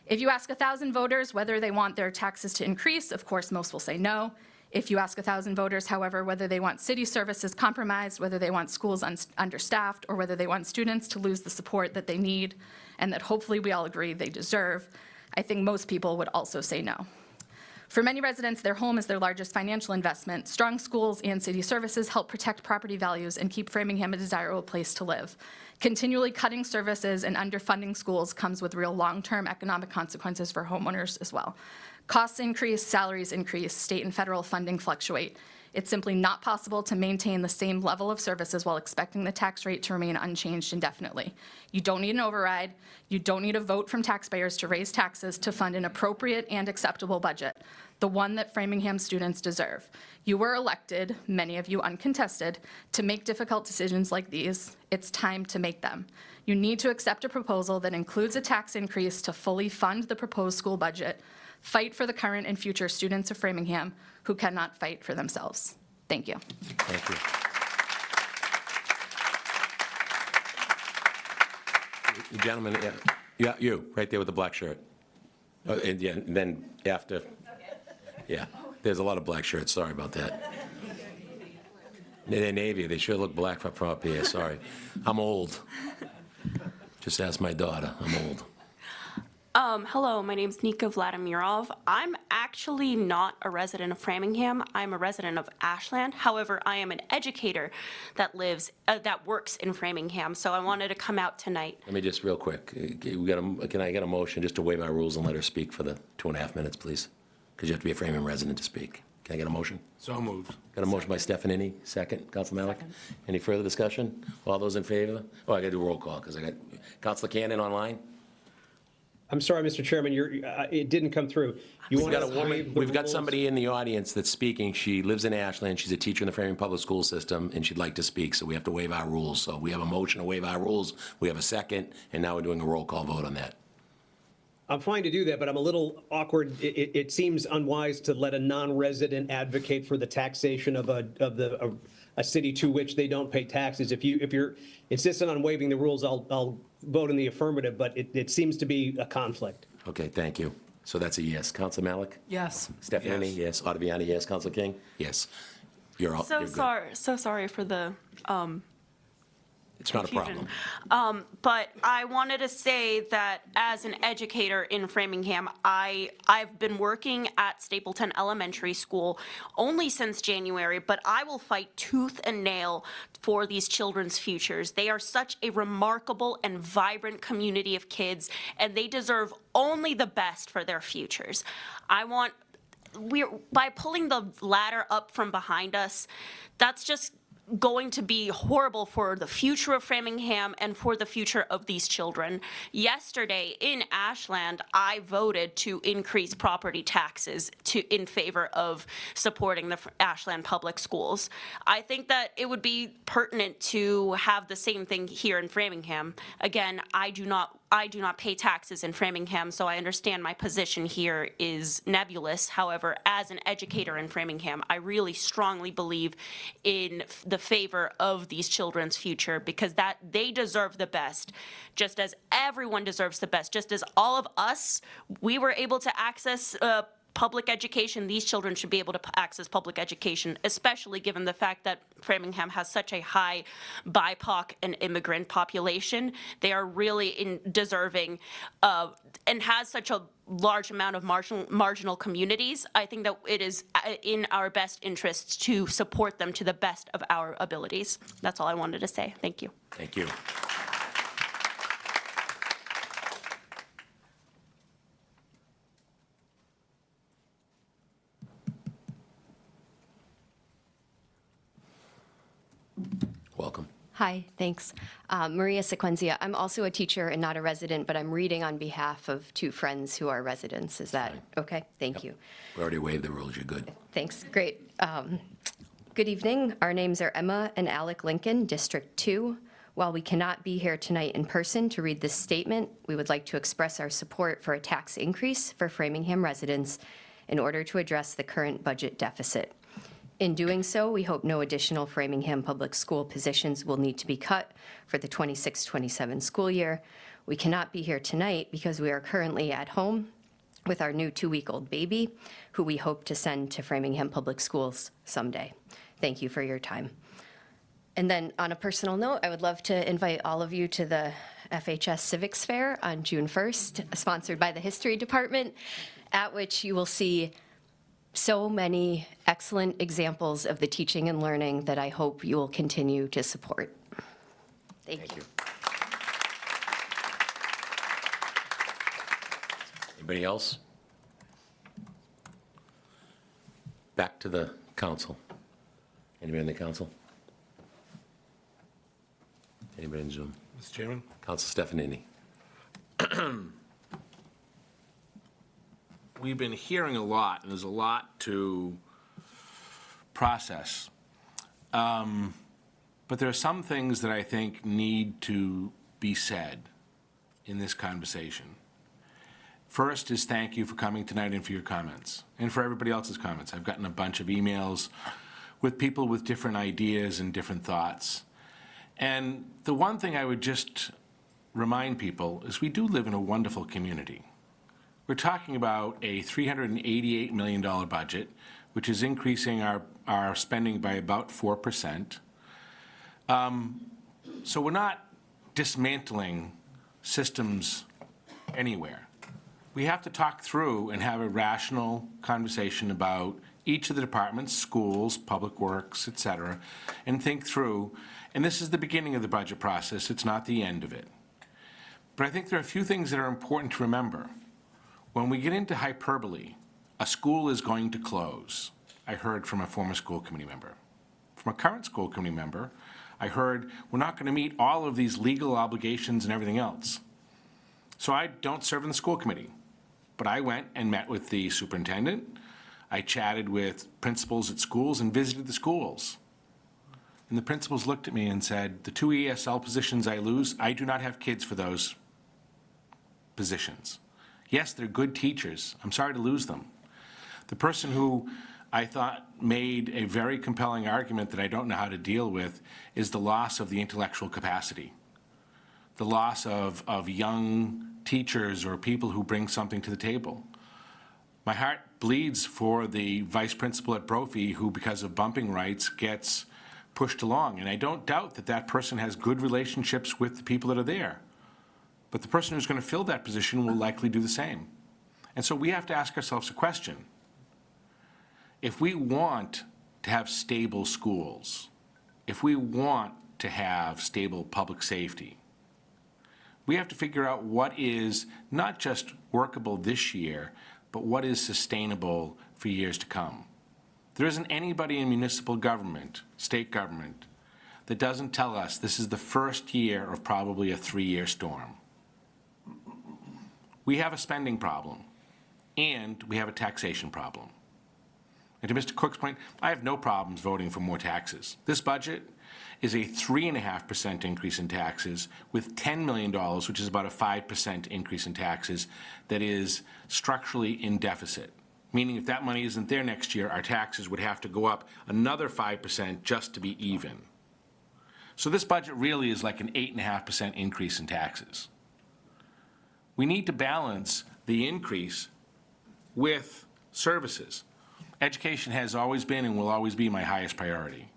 If you ask 1,000 voters whether they want their taxes to increase, of course, most will say no. If you ask 1,000 voters, however, whether they want city services compromised, whether they want schools understaffed, or whether they want students to lose the support that they need and that hopefully we all agree they deserve, I think most people would also say no. For many residents, their home is their largest financial investment. Strong schools and city services help protect property values and keep Framingham a desirable place to live. Continually cutting services and underfunding schools comes with real long-term economic consequences for homeowners as well. Costs increase, salaries increase, state and federal funding fluctuate. It's simply not possible to maintain the same level of services while expecting the tax rate to remain unchanged indefinitely. You don't need an override. You don't need a vote from taxpayers to raise taxes to fund an appropriate and acceptable budget, the one that Framingham students deserve. You were elected, many of you uncontested, to make difficult decisions like these. It's time to make them. You need to accept a proposal that includes a tax increase to fully fund the proposed school budget. Fight for the current and future students of Framingham who cannot fight for themselves. Thank you. Thank you. Gentlemen, yeah, you, right there with the black shirt. And then after, yeah, there's a lot of black shirts, sorry about that. They're Navy, they sure look black from up here, sorry. I'm old. Just ask my daughter, I'm old. Hello, my name's Nika Vladimirov. I'm actually not a resident of Framingham. I'm a resident of Ashland. However, I am an educator that works in Framingham, so I wanted to come out tonight. Let me just real quick, can I get a motion just to waive our rules and let her speak for the 2.5 minutes, please? Because you have to be a Framingham resident to speak. Can I get a motion? So moved. Got a motion by Stefanini, second. Council Malik? Any further discussion? All those in favor? Oh, I got to do a roll call because I got Councilor Cannon online. I'm sorry, Mr. Chairman, it didn't come through. We've got somebody in the audience that's speaking. She lives in Ashland. She's a teacher in the Framingham Public School System, and she'd like to speak, so we have to waive our rules. So we have a motion to waive our rules. We have a second, and now we're doing a roll call vote on that. I'm fine to do that, but I'm a little awkward. It seems unwise to let a non-resident advocate for the taxation of a city to which they don't pay taxes. If you're insistent on waiving the rules, I'll vote in the affirmative, but it seems to be a conflict. Okay, thank you. So that's a yes. Counsel Malik? Yes. Stephanie? Yes. Ottaviani, yes. Counsel King? Yes. You're good. So sorry for the It's not a confusion. problem. But I wanted to say that as an educator in Framingham, I've been working at Stapleton Elementary School only since January, but I will fight tooth and nail for these children's futures. They are such a remarkable and vibrant community of kids, and they deserve only the best for their futures. By pulling the ladder up from behind us, that's just going to be horrible for the future of Framingham and for the future of these children. Yesterday in Ashland, I voted to increase property taxes in favor of supporting the Ashland Public Schools. I think that it would be pertinent to have the same thing here in Framingham. Again, I do not pay taxes in Framingham, so I understand my position here is nebulous. However, as an educator in Framingham, I really strongly believe in the favor of these children's future, because that they deserve the best, just as everyone deserves the best, just as all of us, we were able to access public education. These children should be able to access public education, especially given the fact that Framingham has such a high BIPOC and immigrant population. They are really deserving and has such a large amount of marginal communities. I think that it is in our best interests to support them to the best of our abilities. That's all I wanted to say. Thank you. Thank you. Welcome. Hi, thanks. Maria Sequenzia. I'm also a teacher and not a resident, but I'm reading on behalf of two friends who are residents. Is that okay? Thank you. We already waived the rules. You're good. Thanks. Great. Good evening. Our names are Emma and Alec Lincoln, District 2. While we cannot be here tonight in person to read this statement, we would like to express our support for a tax increase for Framingham residents in order to address the current budget deficit. In doing so, we hope no additional Framingham Public School positions will need to be cut for the 26-27 school year. We cannot be here tonight because we are currently at home with our new 2-week-old baby, who we hope to send to Framingham Public Schools someday. Thank you for your time. And then on a personal note, I would love to invite all of you to the FHS Civics Fair on June 1st, sponsored by the History Department, at which you will see so many excellent examples of the teaching and learning that I hope you will continue to support. Thank you. Anybody else? Back to the council. Anybody in the council? Anybody in Zoom? Mr. Chairman? Council Stefanini. We've been hearing a lot, and there's a lot to process. But there are some things that I think need to be said in this conversation. First is thank you for coming tonight and for your comments, and for everybody else's comments. I've gotten a bunch of emails with people with different ideas and different thoughts. And the one thing I would just remind people is we do live in a wonderful community. We're talking about a $388 million budget, which is increasing our spending by about 4%. So we're not dismantling systems anywhere. We have to talk through and have a rational conversation about each of the departments, schools, public works, et cetera, and think through. And this is the beginning of the budget process. It's not the end of it. But I think there are a few things that are important to remember. When we get into hyperbole, a school is going to close. I heard from a former school committee member. From a current school committee member, I heard we're not going to meet all of these legal obligations and everything else. So I don't serve in the school committee, but I went and met with the superintendent. I chatted with principals at schools and visited the schools. And the principals looked at me and said, the 2 ESL positions I lose, I do not have kids for those positions. Yes, they're good teachers. I'm sorry to lose them. The person who I thought made a very compelling argument that I don't know how to deal with is the loss of the intellectual capacity, the loss of young teachers or people who bring something to the table. My heart bleeds for the vice principal at Brophy who, because of bumping rights, gets pushed along. And I don't doubt that that person has good relationships with the people that are there. But the person who's going to fill that position will likely do the same. And so we have to ask ourselves a question. If we want to have stable schools, if we want to have stable public safety, we have to figure out what is not just workable this year, but what is sustainable for years to come. There isn't anybody in municipal government, state government, that doesn't tell us this is the first year of probably a 3-year storm. We have a spending problem, and we have a taxation problem. And to Mr. Cook's point, I have no problems voting for more taxes. This budget is a 3.5% increase in taxes with $10 million, which is about a 5% increase in taxes, that is structurally in deficit. Meaning if that money isn't there next year, our taxes would have to go up another 5% just to be even. So this budget really is like an 8.5% increase in taxes. We need to balance the increase with services. Education has always been and will always be my highest priority.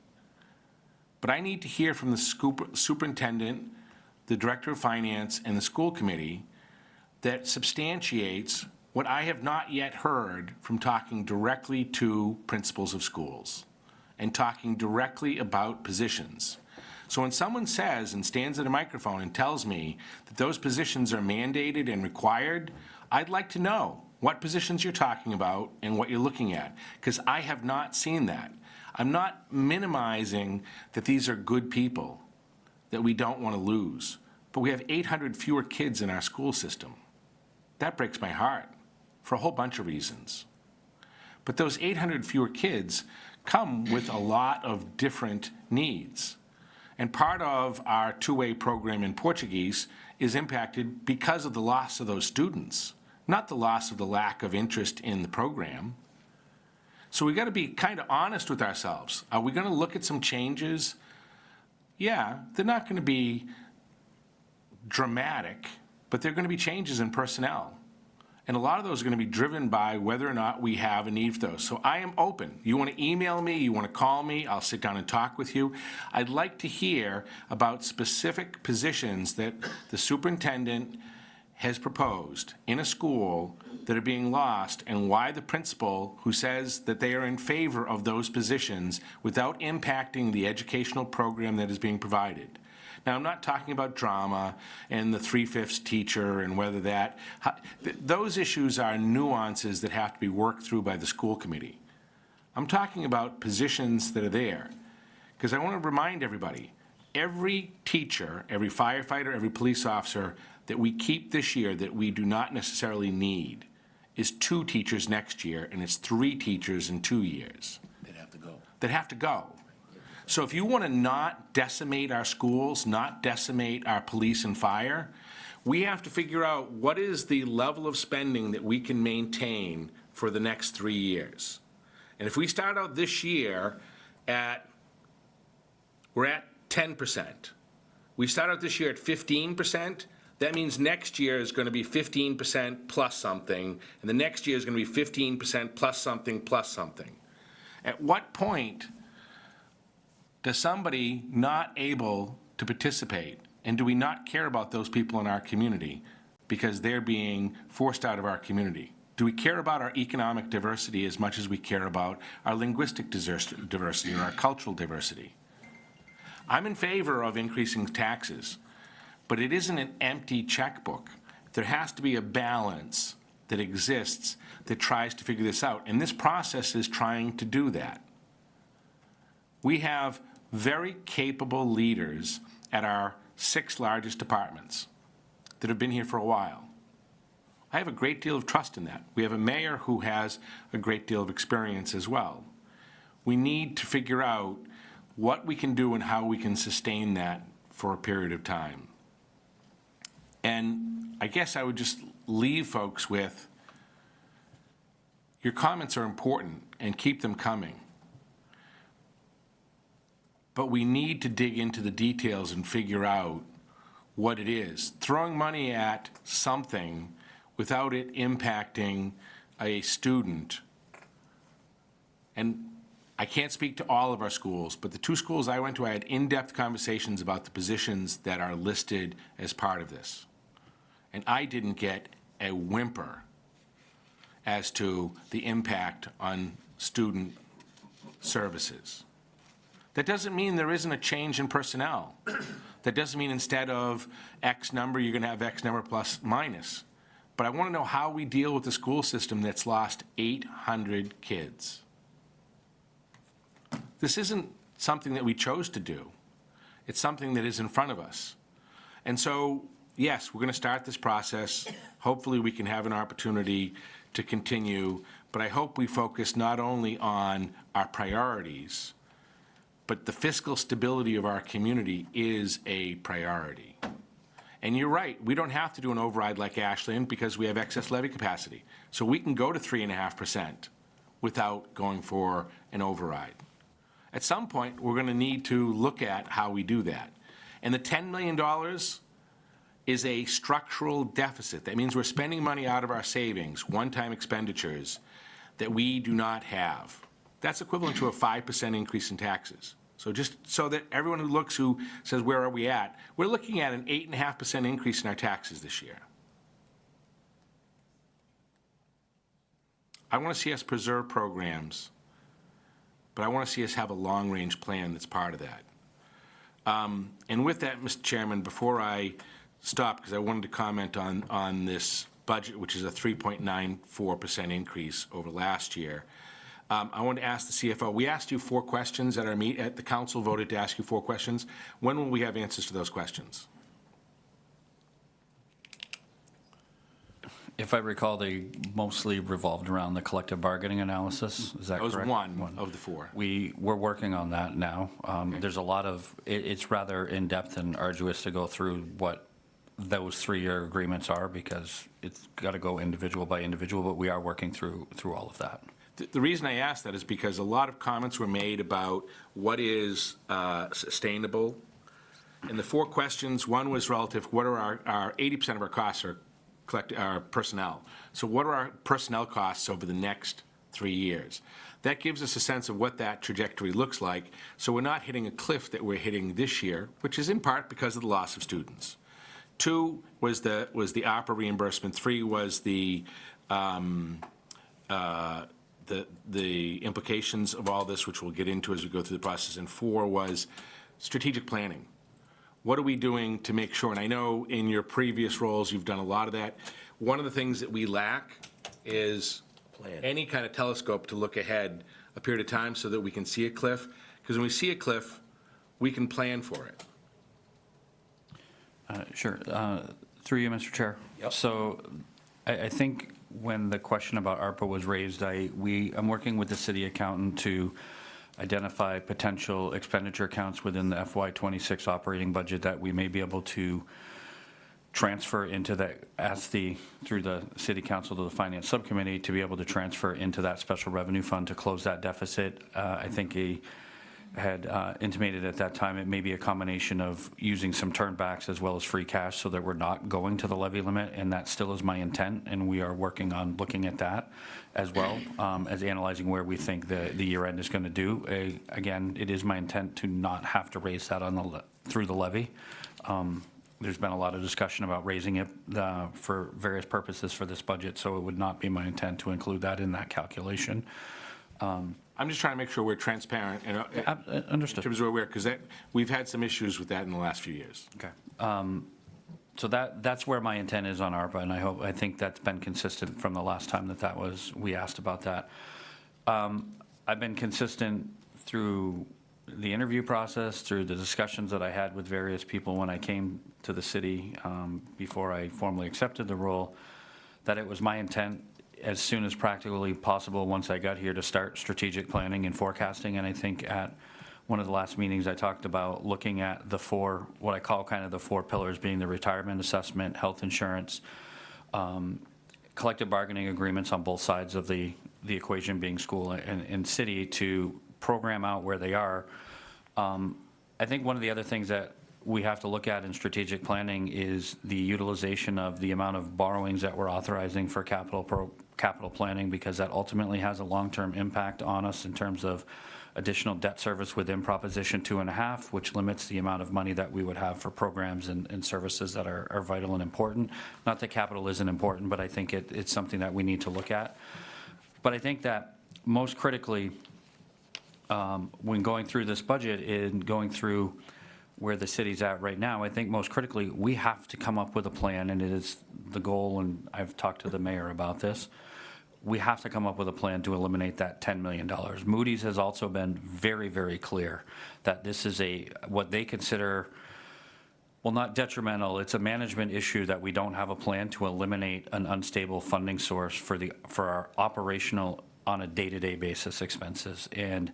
But I need to hear from the superintendent, the director of finance, and the school committee that substantiates what I have not yet heard from talking directly to principals of schools and talking directly about positions. So when someone says and stands at a microphone and tells me that those positions are mandated and required, I'd like to know what positions you're talking about and what you're looking at, because I have not seen that. I'm not minimizing that these are good people that we don't want to lose, but we have 800 fewer kids in our school system. That breaks my heart for a whole bunch of reasons. But those 800 fewer kids come with a lot of different needs. And part of our two-way program in Portuguese is impacted because of the loss of those students, not the loss of the lack of interest in the program. So we got to be kind of honest with ourselves. Are we going to look at some changes? Yeah, they're not going to be dramatic, but they're going to be changes in personnel. And a lot of those are going to be driven by whether or not we have a need for those. So I am open. You want to email me, you want to call me, I'll sit down and talk with you. I'd like to hear about specific positions that the superintendent has proposed in a school that are being lost, and why the principal who says that they are in favor of those positions without impacting the educational program that is being provided. Now, I'm not talking about drama and the 3/5 teacher and whether that, those issues are nuances that have to be worked through by the school committee. I'm talking about positions that are there, because I want to remind everybody, every teacher, every firefighter, every police officer that we keep this year that we do not necessarily need is 2 teachers next year, and it's 3 teachers in 2 years. That have to go. So if you want to not decimate our schools, not decimate our police and fire, we have to figure out what is the level of spending that we can maintain for the next 3 years. And if we start out this year we're at 10%. We start out this year at 15%. That means next year is going to be 15% plus something, and the next year is going to be 15% plus something plus something. At what point does somebody not able to participate, and do we not care about those people in our community because they're being forced out of our community? Do we care about our economic diversity as much as we care about our linguistic diversity or our cultural diversity? I'm in favor of increasing taxes, but it isn't an empty checkbook. There has to be a balance that exists that tries to figure this out, and this process is trying to do that. We have very capable leaders at our 6 largest departments that have been here for a while. I have a great deal of trust in that. We have a mayor who has a great deal of experience as well. We need to figure out what we can do and how we can sustain that for a period of time. And I guess I would just leave folks with, your comments are important and keep them coming. But we need to dig into the details and figure out what it is. Throwing money at something without it impacting a student, and I can't speak to all of our schools, but the 2 schools I went to, I had in-depth conversations about the positions that are listed as part of this. And I didn't get a whimper as to the impact on student services. That doesn't mean there isn't a change in personnel. That doesn't mean instead of X number, you're going to have X number plus minus. But I want to know how we deal with the school system that's lost 800 kids. This isn't something that we chose to do. It's something that is in front of us. And so, yes, we're going to start this process. Hopefully we can have an opportunity to continue, but I hope we focus not only on our priorities, but the fiscal stability of our community is a priority. And you're right, we don't have to do an override like Ashland because we have excess levy capacity. So we can go to 3.5% without going for an override. At some point, we're going to need to look at how we do that. And the $10 million is a structural deficit. That means we're spending money out of our savings, one-time expenditures, that we do not have. That's equivalent to a 5% increase in taxes. So just so that everyone who says, where are we at? We're looking at an 8.5% increase in our taxes this year. I want to see us preserve programs, but I want to see us have a long-range plan that's part of that. And with that, Mr. Chairman, before I stop, because I wanted to comment on this budget, which is a 3.94% increase over last year, I wanted to ask the CFO, we asked you 4 questions at our meet, the council voted to ask you 4 questions. When will we have answers to those questions? If I recall, they mostly revolved around the collective bargaining analysis. Is that correct? That was one of the 4. We're working on that now. There's a lot of, it's rather in-depth and arduous to go through what those 3-year agreements are because it's got to go individual by individual, but we are working through all of that. The reason I asked that is because a lot of comments were made about what is sustainable. And the 4 questions, one was relative, what are our 80% of our costs are our personnel. So what are our personnel costs over the next 3 years? That gives us a sense of what that trajectory looks like. So we're not hitting a cliff that we're hitting this year, which is in part because of the loss of students. 2 was the ARPA reimbursement. 3 was the implications of all this, which we'll get into as we go through the process. And 4 was strategic planning. What are we doing to make sure, and I know in your previous roles you've done a lot of that. One of the things that we lack is any kind of telescope to look ahead a period of time so that we can see a cliff. Because when we see a cliff, we can plan for it. Sure. Through you, Mr. Chair. Yep. So I think when the question about ARPA was raised, I'm working with the city accountant to identify potential expenditure accounts within the FY26 operating budget that we may be able to transfer into that, through the city council to the finance subcommittee, to be able to transfer into that special revenue fund to close that deficit. I think he had intimated at that time it may be a combination of using some turnbacks as well as free cash so that we're not going to the levy limit, and that still is my intent, and we are working on looking at that as well as analyzing where we think the year end is going to do. Again, it is my intent to not have to raise that through the levy. There's been a lot of discussion about raising it for various purposes for this budget, so it would not be my intent to include that in that calculation. I'm just trying to make sure we're transparent and understood. In terms of where we're, because we've had some issues with that in the last few years. Okay. So that's where my intent is on ARPA, and I think that's been consistent from the last time we asked about that. I've been consistent through the interview process, through the discussions that I had with various people when I came to the city before I formally accepted the role, that it was my intent as soon as practically possible once I got here to start strategic planning and forecasting. And I think at one of the last meetings I talked about looking at what I call kind of the 4 pillars, being the retirement assessment, health insurance, collective bargaining agreements on both sides of the equation, being school and city, to program out where they are. I think one of the other things that we have to look at in strategic planning is the utilization of the amount of borrowings that we're authorizing for capital planning, because that ultimately has a long-term impact on us in terms of additional debt service within Proposition 2.5, which limits the amount of money that we would have for programs and services that are vital and important. Not that capital isn't important, but I think it's something that we need to look at. But I think that most critically, when going through this budget and going through where the city's at right now, I think most critically, we have to come up with a plan, and it is the goal, and I've talked to the mayor about this. We have to come up with a plan to eliminate that $10 million. Moody's has also been very, very clear that this is what they consider, well, not detrimental, it's a management issue that we don't have a plan to eliminate an unstable funding source for our operational on a day-to-day basis expenses. And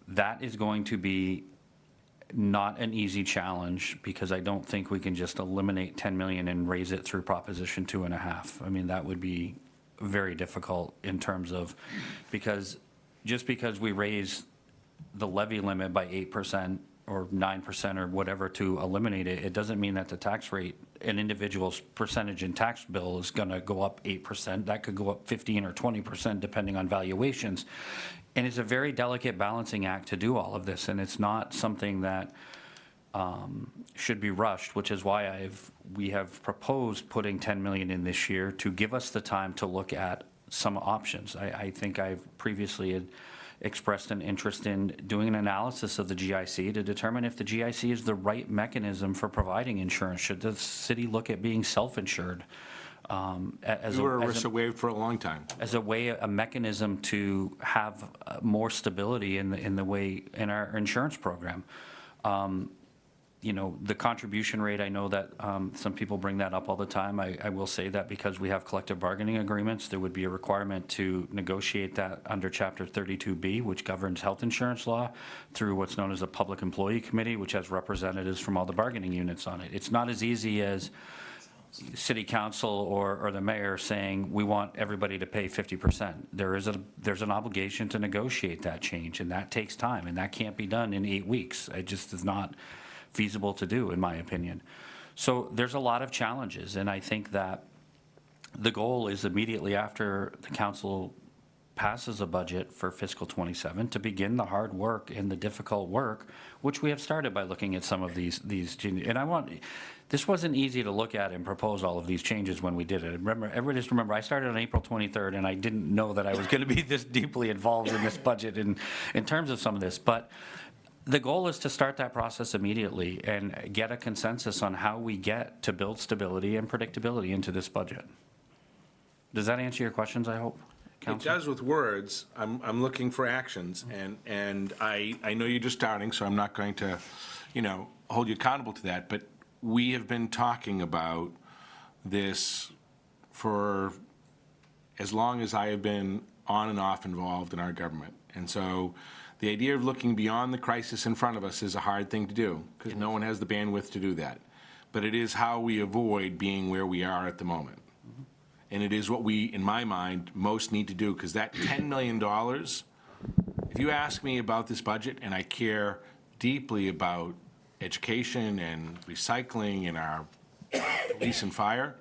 that is going to be not an easy challenge, because I don't think we can just eliminate 10 million and raise it through Proposition 2.5. I mean, that would be very difficult in terms of, because we raise the levy limit by 8% or 9% or whatever to eliminate it, it doesn't mean that the tax rate, an individual's percentage in tax bill, is going to go up 8%. That could go up 15 or 20% depending on valuations. And it's a very delicate balancing act to do all of this, and it's not something that should be rushed, which is why we have proposed putting 10 million in this year to give us the time to look at some options. I think I've previously had expressed an interest in doing an analysis of the GIC to determine if the GIC is the right mechanism for providing insurance. Should the city look at being self-insured? We were ERISA waived for a long time. As a mechanism to have more stability in our insurance program. You know, the contribution rate, I know that some people bring that up all the time. I will say that because we have collective bargaining agreements, there would be a requirement to negotiate that under Chapter 32B, which governs health insurance law, through what's known as a Public Employee Committee, which has representatives from all the bargaining units on it. It's not as easy as city council or the mayor saying, we want everybody to pay 50%. There's an obligation to negotiate that change, and that takes time, and that can't be done in 8 weeks. It just is not feasible to do, in my opinion. So there's a lot of challenges, and I think that the goal is immediately after the council passes a budget for fiscal 27 to begin the hard work and the difficult work, which we have started by looking at some of these changes. And this wasn't easy to look at and propose all of these changes when we did it. Everybody just remember, I started on April 23rd, and I didn't know that I was going to be this deeply involved in this budget in terms of some of this. But the goal is to start that process immediately and get a consensus on how we get to build stability and predictability into this budget. Does that answer your questions, I hope? Council? It does with words. I'm looking for actions, and I know you're just starting, so I'm not going to, hold you accountable to that, but we have been talking about this for as long as I have been on and off involved in our government. And so the idea of looking beyond the crisis in front of us is a hard thing to do, because no one has the bandwidth to do that. But it is how we avoid being where we are at the moment. And it is what we, in my mind, most need to do, because that $10 million, if you ask me about this budget, and I care deeply about education and recycling and our police and fire,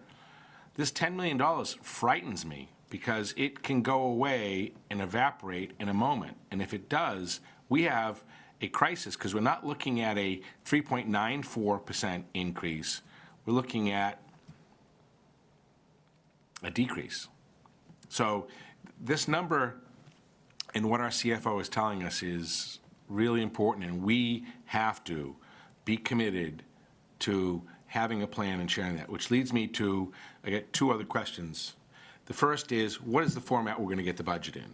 this $10 million frightens me, because it can go away and evaporate in a moment. And if it does, we have a crisis, because we're not looking at a 3.94% increase. We're looking at a decrease. So this number and what our CFO is telling us is really important, and we have to be committed to having a plan and sharing that, which leads me to, I got two other questions. The first is, what is the format we're going to get the budget in?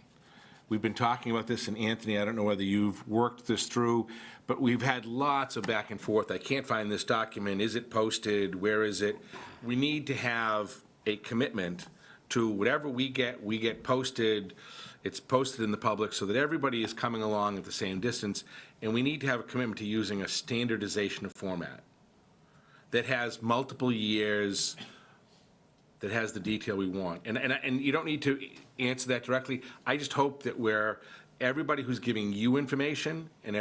We've been talking about this, and Anthony, I don't know whether you've worked this through, but we've had lots of back and forth. I can't find this document. Is it posted? Where is it? We need to have a commitment to whatever we get posted. It's posted in the public so that everybody is coming along at the same distance, and we need to have a commitment to using a standardization of format that has multiple years, that has the detail we want. And you don't need to answer that directly. I just hope that everybody who's giving you information and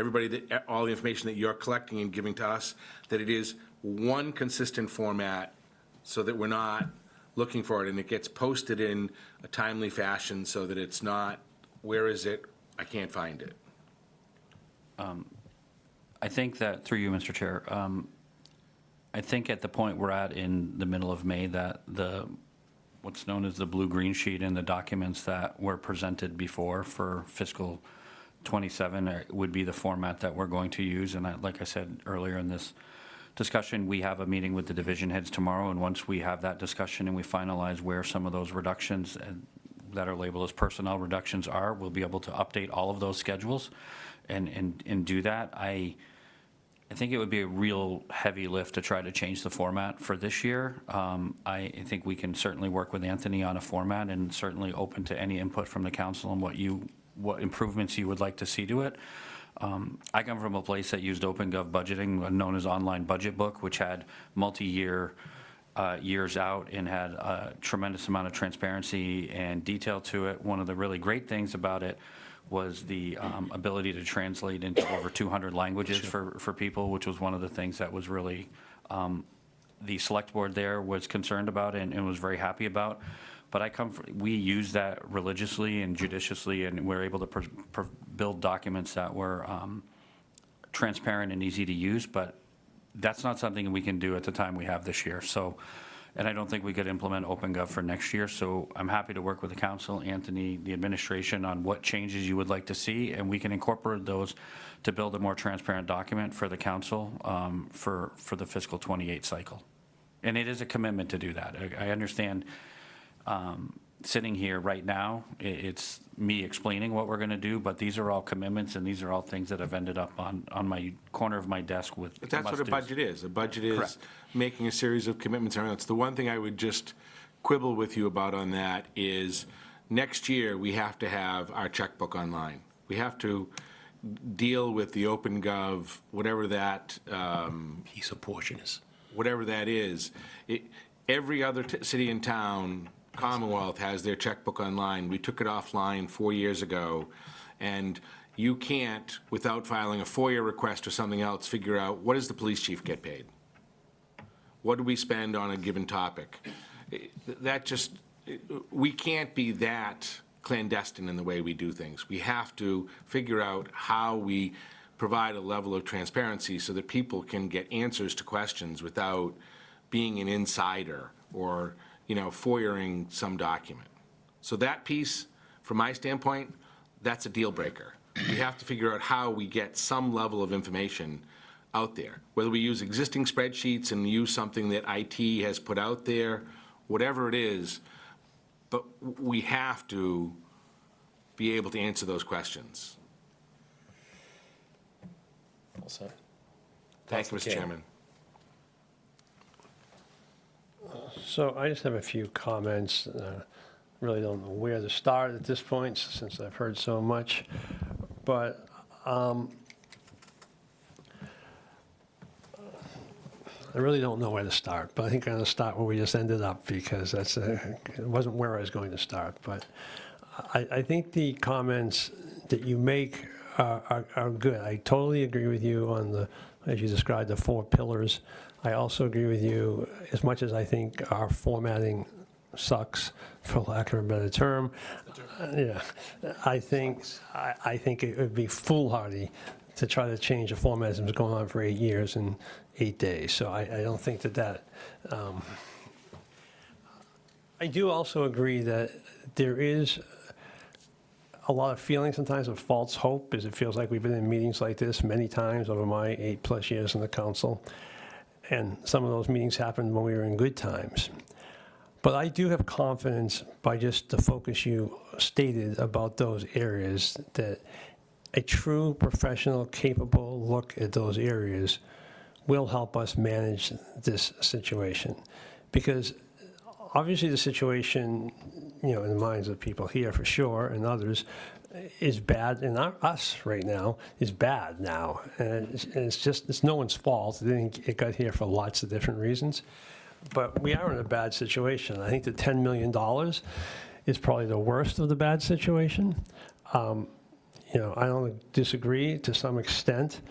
all the information that you're collecting and giving to us, that it is one consistent format so that we're not looking for it and it gets posted in a timely fashion so that it's not, where is it? I can't find it. I think that, through you, Mr. Chair, I think at the point we're at in the middle of May, that what's known as the blue-green sheet and the documents that were presented before for fiscal 27 would be the format that we're going to use. And like I said earlier in this discussion, we have a meeting with the division heads tomorrow, and once we have that discussion and we finalize where some of those reductions that are labeled as personnel reductions are, we'll be able to update all of those schedules and do that. I think it would be a real heavy lift to try to change the format for this year. I think we can certainly work with Anthony on a format, and certainly open to any input from the council on what improvements you would like to see to it. I come from a place that used OpenGov budgeting, known as Online Budget Book, which had multi-year years out and had a tremendous amount of transparency and detail to it. One of the really great things about it was the ability to translate into over 200 languages for people, which was one of the things that was really the select board there was concerned about and was very happy about. But we use that religiously and judiciously, and we're able to build documents that were transparent and easy to use, but that's not something we can do at the time we have this year. So, and I don't think we could implement OpenGov for next year. So I'm happy to work with the council, Anthony, the administration, on what changes you would like to see, and we can incorporate those to build a more transparent document for the council for the fiscal 28 cycle. And it is a commitment to do that. I understand sitting here right now, it's me explaining what we're going to do, but these are all commitments, and these are all things that have ended up on my corner of my desk with But that's what a budget is. A budget is Correct. making a series of commitments. It's the one thing I would just quibble with you about on that is next year we have to have our checkbook online. We have to deal with the OpenGov, whatever that Piece of portion is. whatever that is. Every other city and town, Commonwealth, has their checkbook online. We took it offline 4 years ago, and you can't, without filing a FOIA request or something else, figure out what does the police chief get paid? What do we spend on a given topic? We can't be that clandestine in the way we do things. We have to figure out how we provide a level of transparency so that people can get answers to questions without being an insider or FOIA-ing some document. So that piece, from my standpoint, that's a deal breaker. We have to figure out how we get some level of information out there, whether we use existing spreadsheets and use something that IT has put out there, whatever it is, but we have to be able to answer those questions. All set. Thank you, Mr. Councilor King. Chairman. So I just have a few comments. Really don't know where to start at this point, since I've heard so much. But I really don't know where to start. But I think I'm going to start where we just ended up, because it wasn't where I was going to start. But I think the comments that you make are good. I totally agree with you on as you described, the 4 pillars. I also agree with you, as much as I think our formatting sucks, for lack of a better term. Yeah, I think it would be foolhardy to try to change a format that's been going on for 8 years and 8 days. So I don't think that. I do also agree that there is a lot of feeling sometimes of false hope, because it feels like we've been in meetings like this many times over my 8+ years in the council. And some of those meetings happened when we were in good times. But I do have confidence, by just the focus you stated about those areas, that a true professional, capable look at those areas will help us manage this situation. Because obviously the situation, in the minds of people here for sure, and others, is bad, and us right now is bad now. And it's no one's fault. It got here for lots of different reasons. but we are in a bad situation. I think the $10 million is probably the worst of the bad situation. I don't disagree to some extent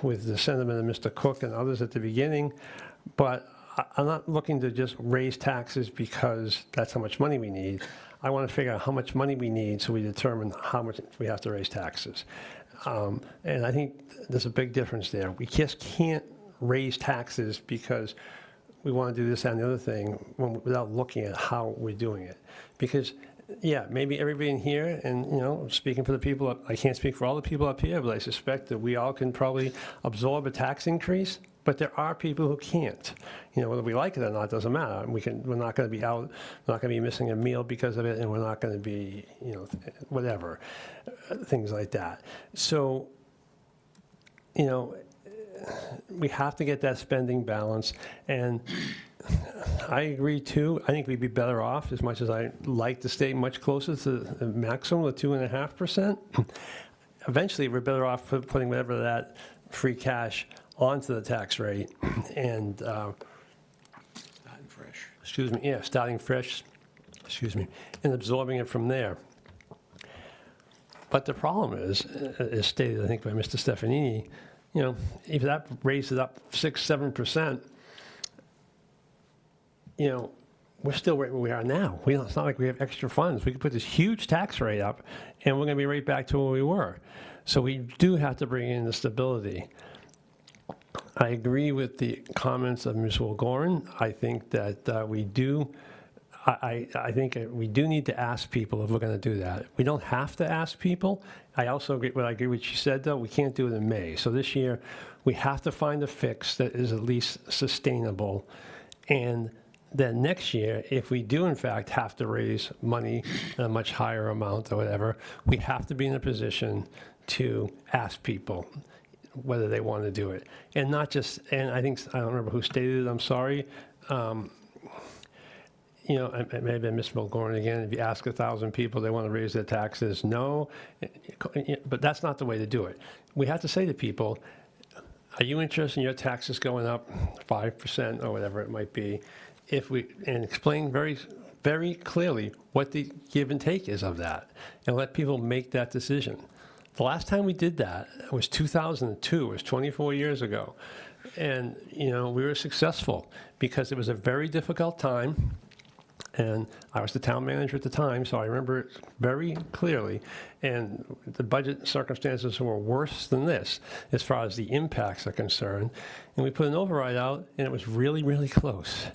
with the sentiment of Mr. Cook and others at the beginning, but I'm not looking to just raise taxes because that's how much money we need. I want to figure out how much money we need so we determine how much we have to raise taxes. And I think there's a big difference there. We just can't raise taxes because we want to do this, that, and the other thing without looking at how we're doing it. Because, yeah, maybe everybody in here, and, speaking for the people, I can't speak for all the people up here, but I suspect that we all can probably absorb a tax increase. But there are people who can't. Whether we like it or not doesn't matter. We're not going to be out, we're not going to be missing a meal because of it, and we're not going to be, whatever, things like that. So, we have to get that spending balance. And I agree, too. I think we'd be better off, as much as I like to stay much closer to the maximum of 2.5%. Eventually, we're better off putting whatever that free cash onto the tax rate and starting fresh, and absorbing it from there. But the problem is stated, I think, by Mr. Stefanini, if that raised it up 6-7%, we're still right where we are now. It's not like we have extra funds. We could put this huge tax rate up, and we're going to be right back to where we were. So we do have to bring in the stability. I agree with the comments of Ms. Wilgorin. I think that we do. I think we do need to ask people if we're going to do that. We don't have to ask people. I also agree with what she said, though. We can't do it in May. So this year, we have to find a fix that is at least sustainable. And then next year, if we do, in fact, have to raise money in a much higher amount or whatever, we have to be in a position to ask people whether they want to do it. And not just, and I don't remember who stated it, I'm sorry. It may have been Ms. Mulgorn again. If you ask 1,000 people, they want to raise their taxes, no. But that's not the way to do it. We have to say to people, are you interested in your taxes going up 5% or whatever it might be? And explain very, very clearly what the give and take is of that, and let people make that decision. The last time we did that was 2002. It was 24 years ago. And, we were successful because it was a very difficult time. And I was the town manager at the time, so I remember it very clearly. And the budget circumstances were worse than this as far as the impacts are concerned. And we put an override out, and it was really, really close.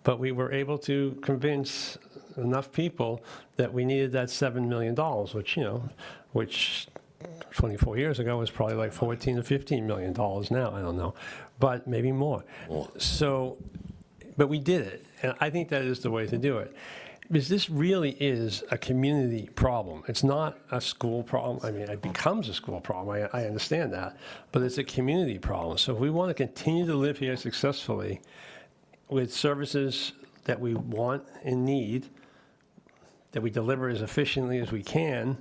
But we were able to convince enough people that we needed that $7 million, which 24 years ago was probably like $14 to $15 million now. I don't know, but maybe more. So, but we did it, and I think that is the way to do it. Because this really is a community problem. It's not a school problem. I mean, it becomes a school problem. I understand that, but it's a community problem. So if we want to continue to live here successfully with services that we want and need, that we deliver as efficiently as we can,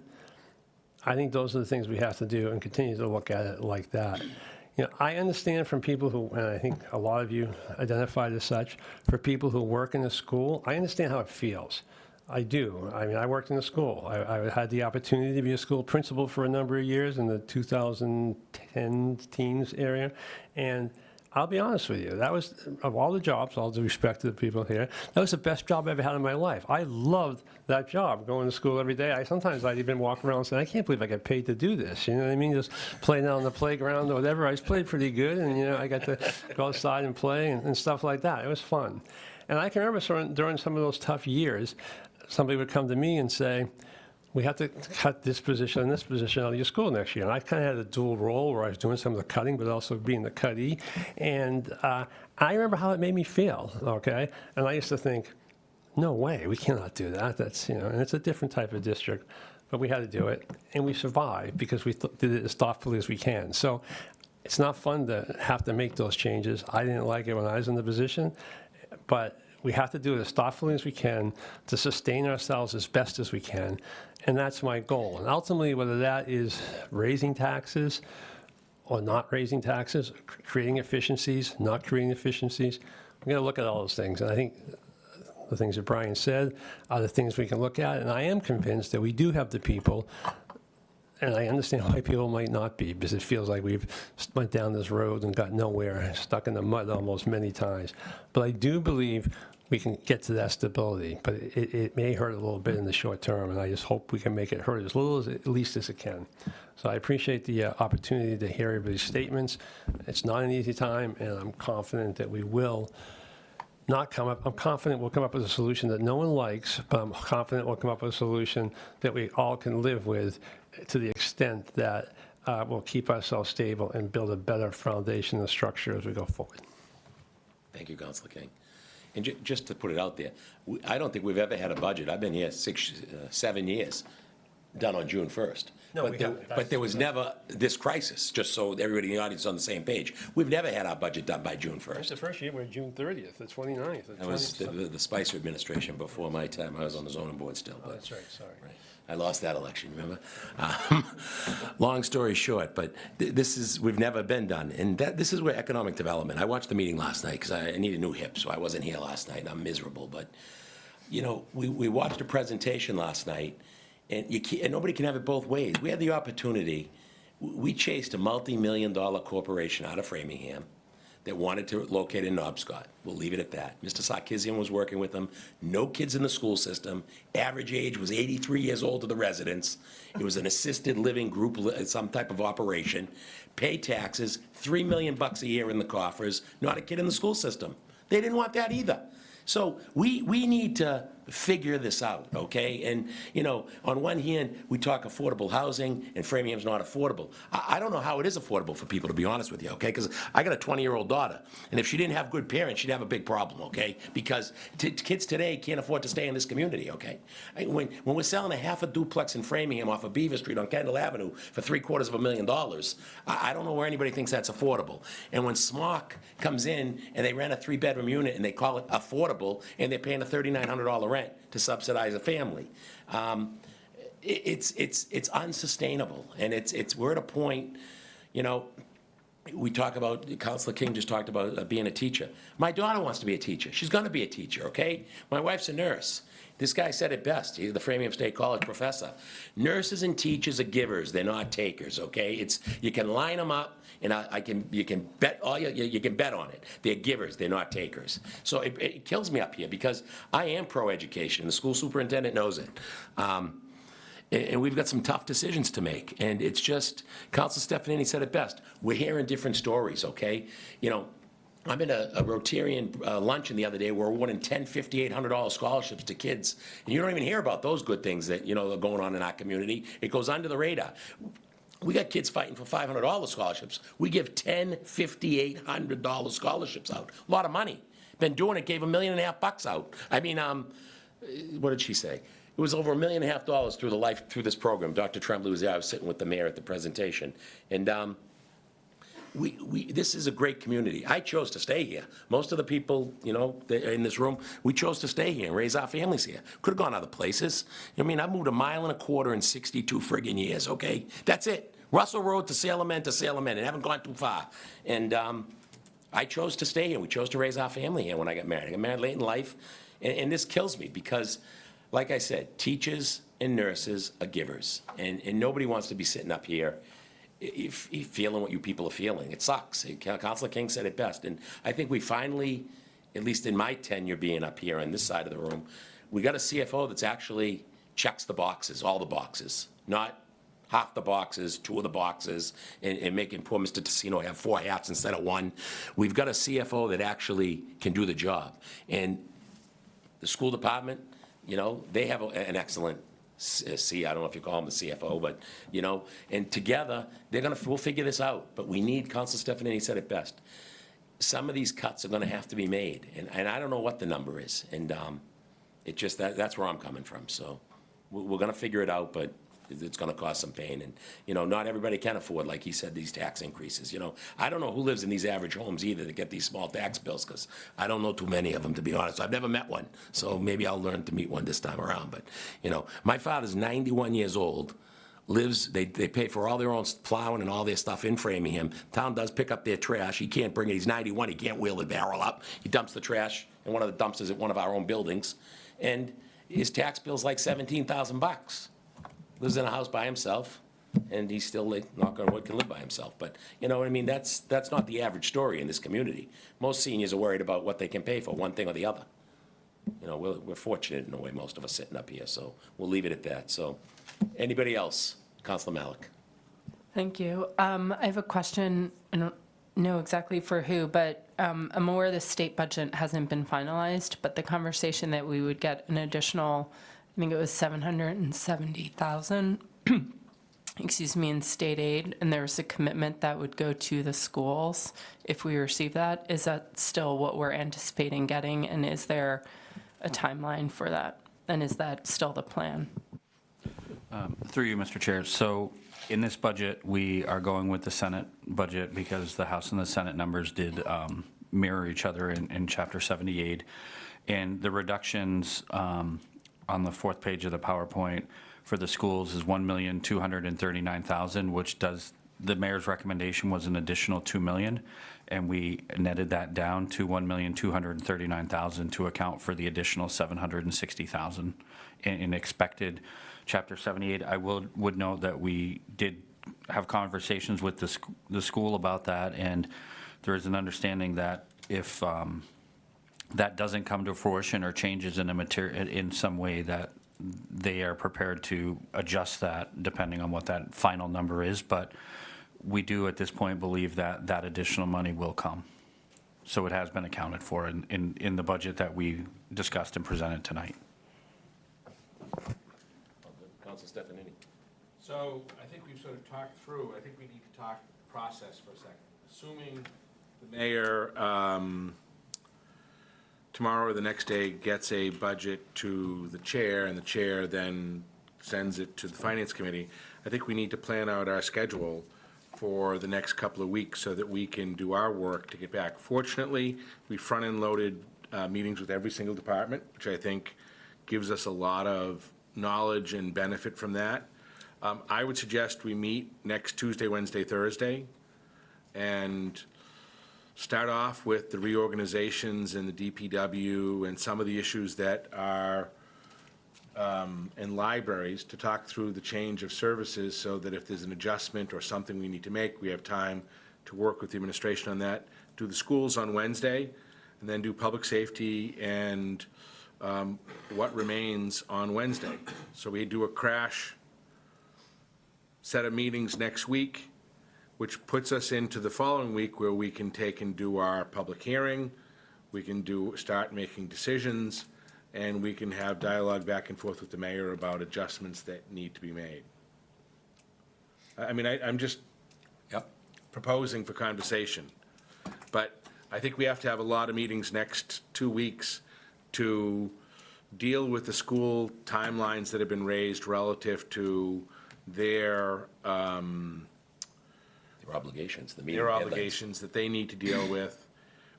I think those are the things we have to do and continue to look at it like that. I understand from people who, and I think a lot of you identified as such, for people who work in a school, I understand how it feels. I do. I mean, I worked in a school. I had the opportunity to be a school principal for a number of years in the 2010 teens area, and I'll be honest with you, that was, of all the jobs, all due respect to the people here, that was the best job I ever had in my life. I loved that job, going to school every day. Sometimes I'd even walk around and say, I can't believe I get paid to do this. You know what I mean? Just playing out on the playground or whatever. I played pretty good, and I got to go outside and play and stuff like that. It was fun. And I can remember during some of those tough years, somebody would come to me and say, we have to cut this position and this position out of your school next year. And I kind of had a dual role where I was doing some of the cutting, but also being the cuttee. And I remember how it made me feel, okay? And I used to think, no way, we cannot do that. That's, and it's a different type of district. But we had to do it. And we survived because we did it as thoughtfully as we can. So it's not fun to have to make those changes. I didn't like it when I was in the position. But we have to do it as thoughtfully as we can to sustain ourselves as best as we can. And that's my goal. And ultimately, whether that is raising taxes or not raising taxes, creating efficiencies, not creating efficiencies. We're going to look at all those things. And I think the things that Brian said are the things we can look at. And I am convinced that we do have the people, and I understand why people might not be, because it feels like we've went down this road and got nowhere, stuck in the mud almost many times. But I do believe we can get to that stability, but it may hurt a little bit in the short term, and I just hope we can make it hurt as little as at least as it can. So I appreciate the opportunity to hear everybody's statements. It's not an easy time, and I'm confident that we will not come up. I'm confident we'll come up with a solution that no one likes, but I'm confident we'll come up with a solution that we all can live with, to the extent that we'll keep ourselves stable and build a better foundation and structure as we go forward. Thank you, Councilor King. And just to put it out there, I don't think we've ever had a budget. I've been here 7 years, done on June 1st. No, we haven't. But there was never this crisis, just so everybody in the audience is on the same page. We've never had our budget done by June 1st. That's the first year, we're June 30th, the 29th. That was the Spicer administration before my time. I was on the zoning board still. Oh, that's right, sorry. I lost that election, remember? Long story short, but we've never been done. And this is where economic development, I watched the meeting last night because I need a new hip, so I wasn't here last night, and I'm miserable. But, you know, we watched a presentation last night, and nobody can have it both ways. We had the opportunity. We chased a multi-million-dollar corporation out of Framingham that wanted to locate in Knobscott. We'll leave it at that. Mr. Sarkisian was working with them. No kids in the school system. Average age was 83 years old to the residents. It was an assisted living group, some type of operation. Pay taxes, $3 million a year in the coffers. Not a kid in the school system. They didn't want that either. So we need to figure this out, okay? And, you know, on one hand, we talk affordable housing, and Framingham's not affordable. I don't know how it is affordable for people, to be honest with you, okay? Because I got a 20-year-old daughter, and if she didn't have good parents, she'd have a big problem, okay? Because kids today can't afford to stay in this community, okay? When we're selling a half a duplex in Framingham off of Beaver Street on Kendall Avenue for $750,000, I don't know where anybody thinks that's affordable. And when SMOC comes in and they rent a 3-bedroom unit and they call it affordable, and they're paying a $3,900 rent to subsidize a family. It's unsustainable, and we're at a point, you know, we talk about, Councilor King just talked about being a teacher. My daughter wants to be a teacher. She's going to be a teacher, okay? My wife's a nurse. This guy said it best. He's the Framingham State College professor. Nurses and teachers are givers. They're not takers, okay? You can line them up, and you can bet you can bet on it. They're givers. They're not takers. So it kills me up here because I am pro-education. The school superintendent knows it. And we've got some tough decisions to make. And it's just, Councilor Stefanini said it best. We're hearing different stories, okay? You know, I'm in a Rotarian luncheon the other day where we're awarding $10, $50, $800 scholarships to kids. And you don't even hear about those good things that, you know, are going on in our community. It goes under the radar. We got kids fighting for $500 scholarships. We give $10, $50, $800 scholarships out. A lot of money. Been doing it, gave $1.5 million out. I mean, what did she say? It was over $1.5 million through this program. Dr. Tremblay was there. I was sitting with the mayor at the presentation. And this is a great community. I chose to stay here. Most of the people, you know, in this room, we chose to stay here and raise our families here. Could have gone other places. I mean, I moved 1.25 miles in 62 friggin' years, okay? That's it. Russell Road to Salem End, and haven't gone too far. And I chose to stay here. We chose to raise our family here when I got married. I got married late in life, and this kills me because, like I said, teachers and nurses are givers, and nobody wants to be sitting up here feeling what you people are feeling. It sucks. Councilor King said it best, and I think we finally, at least in my tenure being up here on this side of the room, we got a CFO that's actually checks the boxes, all the boxes, not half the boxes, 2 of the boxes, and making poor Mr. Tassino have 4 hats instead of 1. We've got a CFO that actually can do the job, and the school department, you know, they have an excellent I don't know if you call him the CFO, but, you know, and together, we'll figure this out. But we need, Councilor Stefanini said it best, some of these cuts are gonna have to be made, and I don't know what the number is, and it just, that's where I'm coming from. So we're gonna figure it out, but it's gonna cause some pain, and, you know, not everybody can afford, like he said, these tax increases, you know. I don't know who lives in these average homes either that get these small tax bills, because I don't know too many of them, to be honest. I've never met one, so maybe I'll learn to meet one this time around. But, you know, my father's 91 years old, they pay for all their own plowing and all their stuff in Framingham. Town does pick up their trash. He can't bring it. He's 91. He can't wheel the barrel up. He dumps the trash in one of the dumpsters at one of our own buildings. And his tax bill's like $17,000. Lives in a house by himself, and he's still, knock on wood, can live by himself. But, you know what I mean? That's not the average story in this community. Most seniors are worried about what they can pay for, one thing or the other. You know, we're fortunate in a way, most of us sitting up here, so we'll leave it at that. So, anybody else? Councilor Malik. Thank you. I have a question. I don't know exactly for who, but I'm aware the state budget hasn't been finalized, but the conversation that we would get an additional, I think it was 770,000, excuse me, in state aid, and there was a commitment that would go to the schools if we receive that. Is that still what we're anticipating getting, and is there a timeline for that? And is that still the plan? Through you, Mr. Chair. So in this budget, we are going with the Senate budget because the House and the Senate numbers did mirror each other in Chapter 78. And the reductions on the fourth page of the PowerPoint for the schools is $1,239,000, which does, the mayor's recommendation was an additional $2 million, and we netted that down to $1,239,000 to account for the additional $760,000 in expected Chapter 78. I would note that we did have conversations with the school about that, and there is an understanding that if that doesn't come to fruition or changes in some way, that they are prepared to adjust that depending on what that final number is. But we do at this point believe that that additional money will come. So it has been accounted for in the budget that we discussed and presented tonight. Councilor Stefanini. So I think we've sort of talked through, I think we need to talk process for a second. Assuming the mayor tomorrow or the next day gets a budget to the chair, and the chair then sends it to the finance committee, I think we need to plan out our schedule for the next couple of weeks so that we can do our work to get back. Fortunately, we front-end loaded meetings with every single department, which I think gives us a lot of knowledge and benefit from that. I would suggest we meet next Tuesday, Wednesday, Thursday, and start off with the reorganizations and the DPW and some of the issues that are in libraries, to talk through the change of services so that if there's an adjustment or something we need to make, we have time to work with the administration on that. Do the schools on Wednesday, and then do public safety and what remains on Wednesday. So we do a crash set of meetings next week, which puts us into the following week where we can take and do our public hearing, we can start making decisions, and we can have dialogue back and forth with the mayor about adjustments that need to be made. I mean, I'm just proposing for conversation. But I think we have to have a lot of meetings next 2 weeks to deal with the school timelines that have been raised relative to their obligations, their obligations that they need to deal with.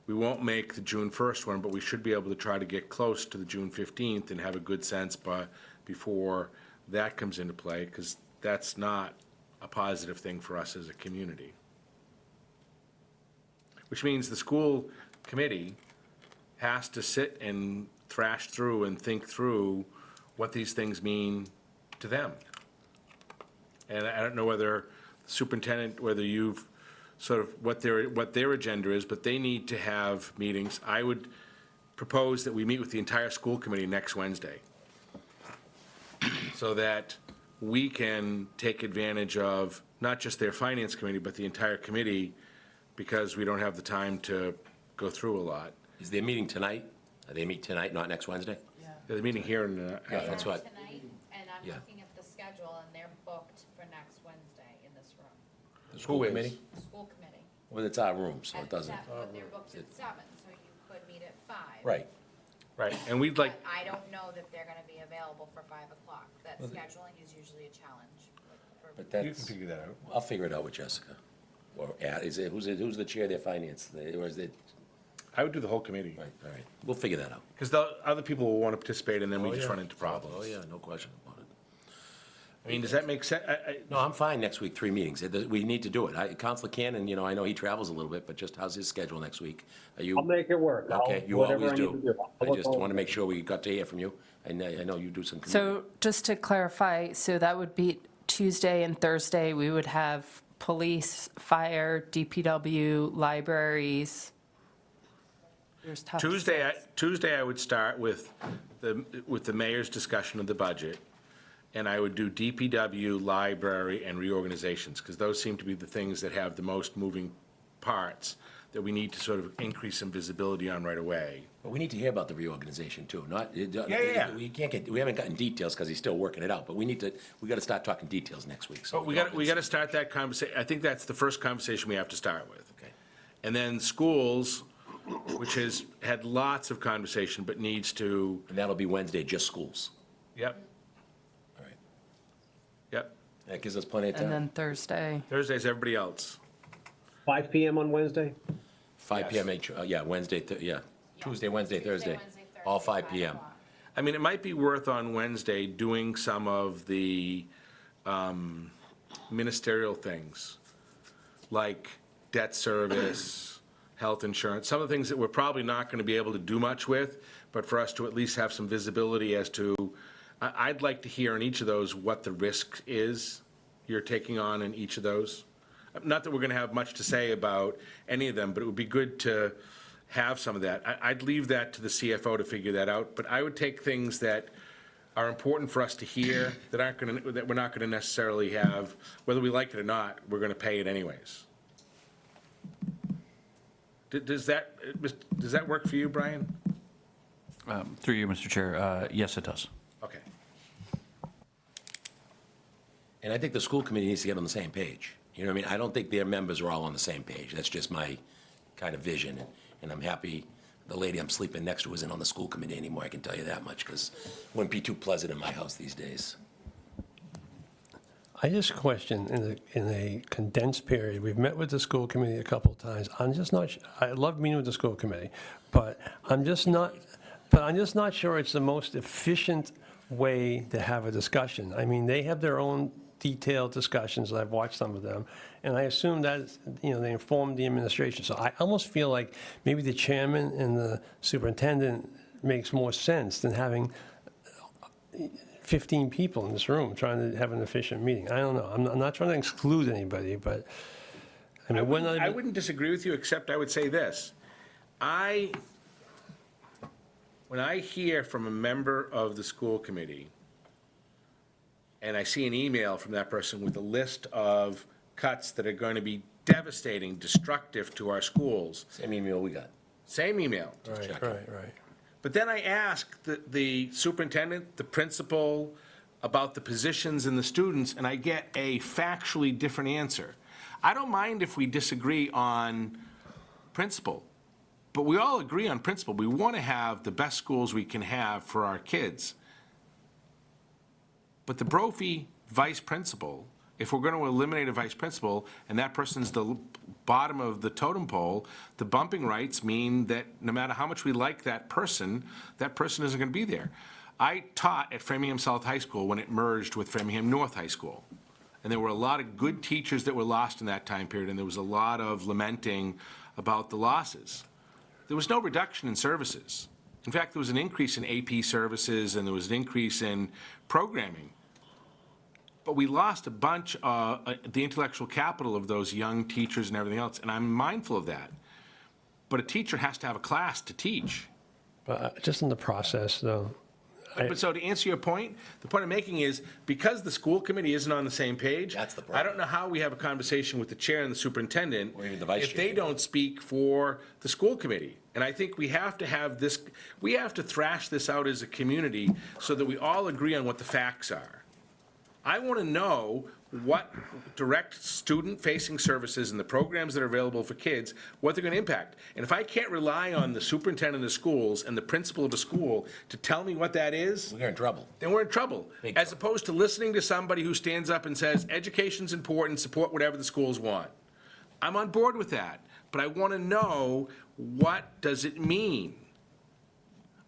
We won't make the June 1st one, but we should be able to try to get close to the June 15th and have a good sense before that comes into play, because that's not a positive thing for us as a community. Which means the school committee has to sit and thrash through and think through what these things mean to them. And I don't know whether the superintendent, whether you've sort of what their agenda is, but they need to have meetings. I would propose that we meet with the entire school committee next Wednesday so that we can take advantage of not just their finance committee, but the entire committee, because we don't have the time to go through a lot. Is their meeting tonight? They meet tonight, not next Wednesday? Yeah, they're meeting here in Yeah, that's what. Tonight, and I'm Yeah. looking at the schedule, and they're booked for next Wednesday in this room. The school committee? The school committee. Well, it's our room, so it At doesn't. But they're booked at 7, so you could meet at 5. Right. Right, and we'd like, But I don't know that they're gonna be available for 5 o'clock. That Well, scheduling is usually a challenge. But that's. you can figure that out. I'll figure it out with Jessica. Or, who's the chair of their finance? Or is it? I would do the whole committee. Right, all right. We'll figure that out. Because the other people will want to participate, and then we Oh, just yeah. run into problems. Oh, yeah, no question about I mean, does that make sense? No, I'm fine next week, 3 meetings. We need to do it. Counselor Cannon, I know he travels a little bit, but just how's his schedule next week? Are you? I'll make it work. Okay, you Whatever always I need to do. do. I I'll just work want to on make it. sure we got to hear from you. I know you do some. So just to clarify, so that would be Tuesday and Thursday, we would have police, fire, DPW, libraries. There's tough Tuesday, six. Tuesday I would start with the mayor's discussion of the budget, and I would do DPW, library, and reorganizations, because those seem to be the things that have the most moving parts that we need to sort of increase some visibility on right away. But we need to hear about the reorganization too, not. Yeah. We haven't gotten details because he's still working it out, but we got to start talking details next week. So But we got to start that conversation. I think that's the first conversation we have to start with. Okay. And then schools, which has had lots of conversation, but needs to. And that'll be Wednesday, just schools. Yep. All right. Yep. That gives us plenty of time. And then Thursday. Thursday's everybody else. 5 PM on Wednesday? 5 PM, yeah, Wednesday, Tuesday, Wednesday, Thursday, all 5 PM. I mean, it might be worth on Wednesday doing some of the ministerial things, like debt service, health insurance, some of the things that we're probably not going to be able to do much with, but for us to at least have some visibility as to, I'd like to hear in each of those what the risk is you're taking on in each of those. Not that we're going to have much to say about any of them, but it would be good to have some of that. I'd leave that to the CFO to figure that out, but I would take things that are important for us to hear, that we're not going to necessarily have, whether we like it or not, we're going to pay it anyways. Does that work for you, Brian? Through you, Mr. Chair, yes, it does. Okay. And I think the school committee needs to get on the same page. You know what I mean? I don't think their members are all on the same page. That's just my kind of vision. And I'm happy the lady I'm sleeping next to isn't on the school committee anymore, I can tell you that much, because it wouldn't be too pleasant in my house these days. I just question, in a condensed period, we've met with the school committee a couple of times. I'm just not, I love meeting with the school committee, but I'm just not sure it's the most efficient way to have a discussion. I mean, they have their own detailed discussions, I've watched some of them, and I assume that, they inform the administration. So I almost feel like maybe the chairman and the superintendent makes more sense than having 15 people in this room trying to have an efficient meeting. I don't know. I'm not trying to exclude anybody, but I mean, I wouldn't disagree with you, except I would say this. When I hear from a member of the school committee, and I see an email from that person with a list of cuts that are going to be devastating, destructive to our schools. Same email we got. Same email. Right. But then I ask the superintendent, the principal, about the positions and the students, and I get a factually different answer. I don't mind if we disagree on principle, but we all agree on principle. We want to have the best schools we can have for our kids. But the Brophy vice principal, if we're going to eliminate a vice principal, and that person's the bottom of the totem pole, the bumping rights mean that no matter how much we like that person isn't going to be there. I taught at Framingham South High School when it merged with Framingham North High School. And there were a lot of good teachers that were lost in that time period, and there was a lot of lamenting about the losses. There was no reduction in services. In fact, there was an increase in AP services, and there was an increase in programming. But we lost a bunch of the intellectual capital of those young teachers and everything else, and I'm mindful of that. But a teacher has to have a class to teach. Just in the process, though. But so to answer your point, the point I'm making is, because the school committee isn't on the same page, That's the problem. I don't know how we have a conversation with the chair and the superintendent Or even the vice if they chair. don't speak for the school committee. And I think we have to have this, we have to thrash this out as a community so that we all agree on what the facts are. I want to know what direct student-facing services and the programs that are available for kids, what they're going to impact. And if I can't rely on the superintendent of schools and the principal of a school to tell me what that is, We're in trouble. then we're in trouble. As opposed to listening to somebody who stands up and says, education's important, support whatever the schools want. I'm on board with that, but I want to know, what does it mean?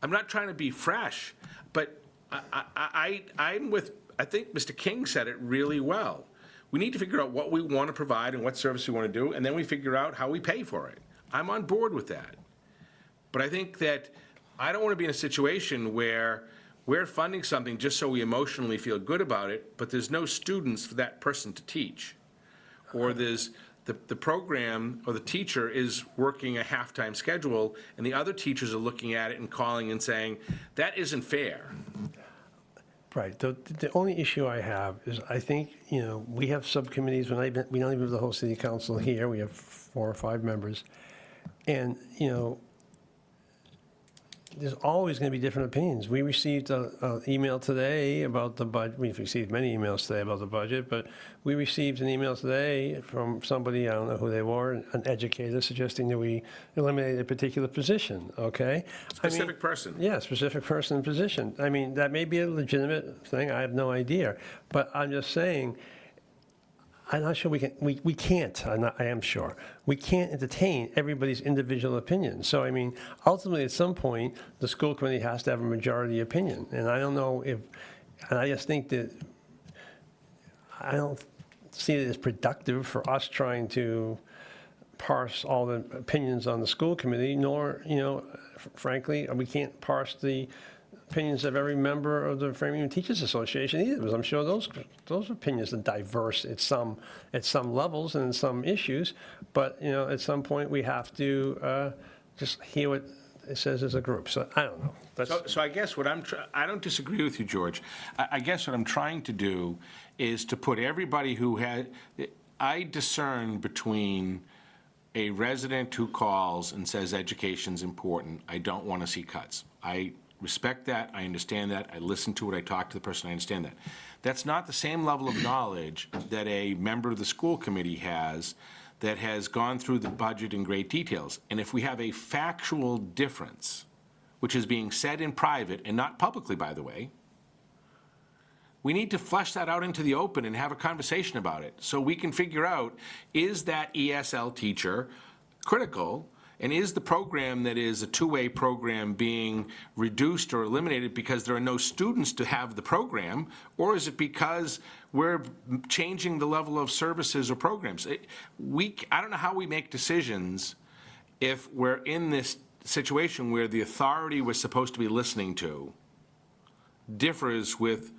I'm not trying to be fresh, but I'm with I think Mr. King said it really well. We need to figure out what we want to provide and what service we want to do, and then we figure out how we pay for it. I'm on board with that. But I think that I don't want to be in a situation where we're funding something just so we emotionally feel good about it, but there's no students for that person to teach. Or there's the program or the teacher is working a half-time schedule, and the other teachers are looking at it and calling and saying, that isn't fair. Right. The only issue I have is I think, we have subcommittees. We don't even have the whole city council here. We have 4 or 5 members. And, there's always going to be different opinions. We received an email today about the budget. We've received many emails today about the budget, but we received an email today from somebody, I don't know who they were, an educator, suggesting that we eliminate a particular position, okay? Specific person. Yeah, specific person and position. I mean, that may be a legitimate thing. I have no idea. But I'm just saying, I'm not sure we can't, I am sure, we can't entertain everybody's individual opinion. So, I mean, ultimately, at some point, the school committee has to have a majority opinion. And I don't know and I just think that, I don't see it as productive for us trying to parse all the opinions on the school committee, nor, frankly, we can't parse the opinions of every member of the Framingham Teachers Association either, because I'm sure those opinions are diverse at some levels and in some issues. But at some point we have to just hear what it says as a group. So I don't know. So I guess what I don't disagree with you, George. I guess what I'm trying to do is to put everybody who I discern between a resident who calls and says education's important. I don't want to see cuts. I respect that, I understand that, I listen to it, I talk to the person, I understand that. That's not the same level of knowledge that a member of the school committee has that has gone through the budget in great details. And if we have a factual difference, which is being said in private and not publicly, by the way, we need to flesh that out into the open and have a conversation about it so we can figure out, is that ESL teacher critical? And is the program that is a two-way program being reduced or eliminated because there are no students to have the program? Or is it because we're changing the level of services or programs? I don't know how we make decisions if we're in this situation where the authority we're supposed to be listening to differs with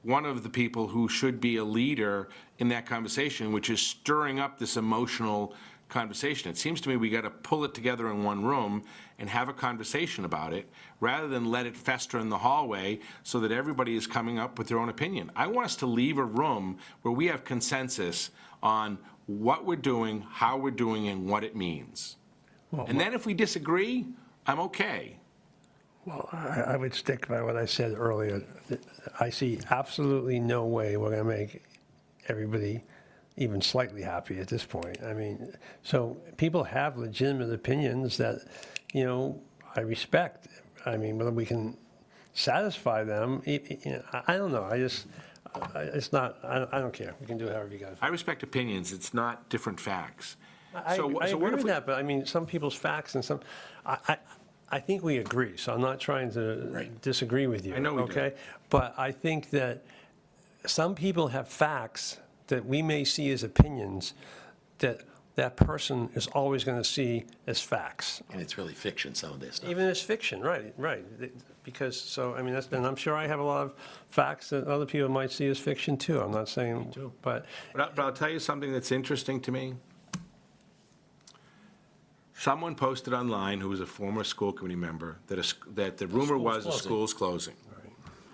one of the people who should be a leader in that conversation, which is stirring up this emotional conversation. It seems to me we got to pull it together in one room and have a conversation about it rather than let it fester in the hallway so that everybody is coming up with their own opinion. I want us to leave a room where we have consensus on what we're doing, how we're doing, and what it means. And then if we disagree, I'm okay. Well, I would stick by what I said earlier. I see absolutely no way we're going to make everybody even slightly happy at this point. I mean, so people have legitimate opinions that, I respect. I mean, whether we can satisfy them, I don't know. It's not, I don't care. We can do it however you guys. I respect opinions. It's not different facts. I agree with that, but I mean, some people's facts and some, I think we agree, so I'm not trying to disagree with you. I know we do. Okay? But I think that some people have facts that we may see as opinions that person is always going to see as facts. And it's really fiction, some of this stuff. Even as fiction, right. Because, so, I mean, and I'm sure I have a lot of facts that other people might see as fiction too. I'm not saying, but I'll tell you something that's interesting to me. Someone posted online, who was a former school committee member, that the rumor was the school's closing.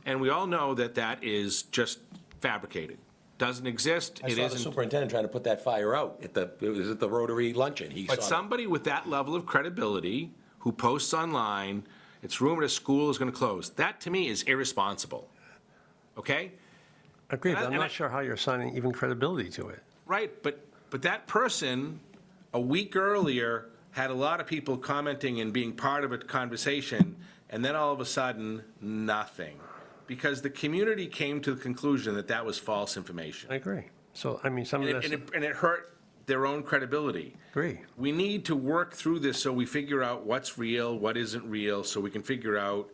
And we all know that that is just fabricated. Doesn't exist. I saw the superintendent trying to put that fire out it was at the Rotary luncheon. But somebody with that level of credibility who posts online, it's rumored a school is going to close. That, to me, is irresponsible. Okay? Agreed, but I'm not sure how you're assigning even credibility to it. Right, but that person, a week earlier, had a lot of people commenting and being part of a conversation, and then all of a sudden, nothing. Because the community came to the conclusion that that was false information. I agree. So, I mean, some of this... And it hurt their own credibility. Agree. We need to work through this so we figure out what's real, what isn't real, so we can figure out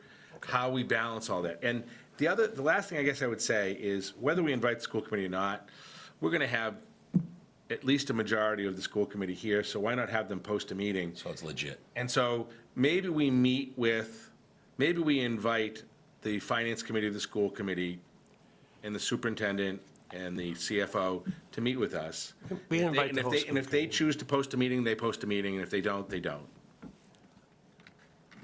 how we balance all that. And The last thing I guess I would say is whether we invite the school committee or not, we're going to have at least a majority of the school committee here, so why not have them post a meeting? So it's legit. And so maybe we invite the finance committee of the school committee and the superintendent and the CFO to meet with us. We invite the And whole if school they choose to post a meeting, they post a meeting, and if they don't, they don't.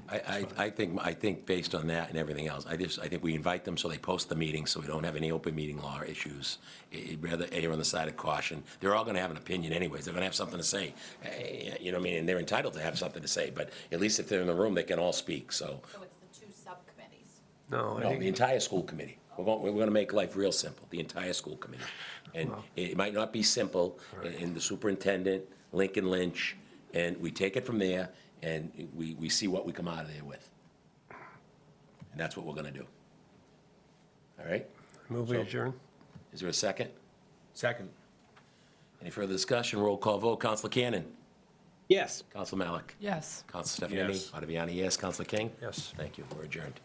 I think based on that and everything else, I think we invite them so they post the meeting, so we don't have any open meeting law issues. Rather err on the side of caution. They're all gonna have an opinion anyways, they're gonna have something to say. You know what I mean, and they're entitled to have something to say, but at least if they're in the room, they can all speak, so. So it's the 2 subcommittees. No, I No, think the entire school committee. We're gonna make life real simple, the entire school committee. And it might not be simple, and the superintendent, Lincoln Lynch, and we take it from there, and we see what we come out of there with. And that's what we're gonna do. All right? move we So- adjourn. Is there a second? Second. Any further discussion? Roll call vote. Counselor Cannon? Yes. Counselor Malik? Yes. Counselor Stefanini? Yes. Ottaviani, yes. Counselor King? Yes. Thank you. We're adjourned.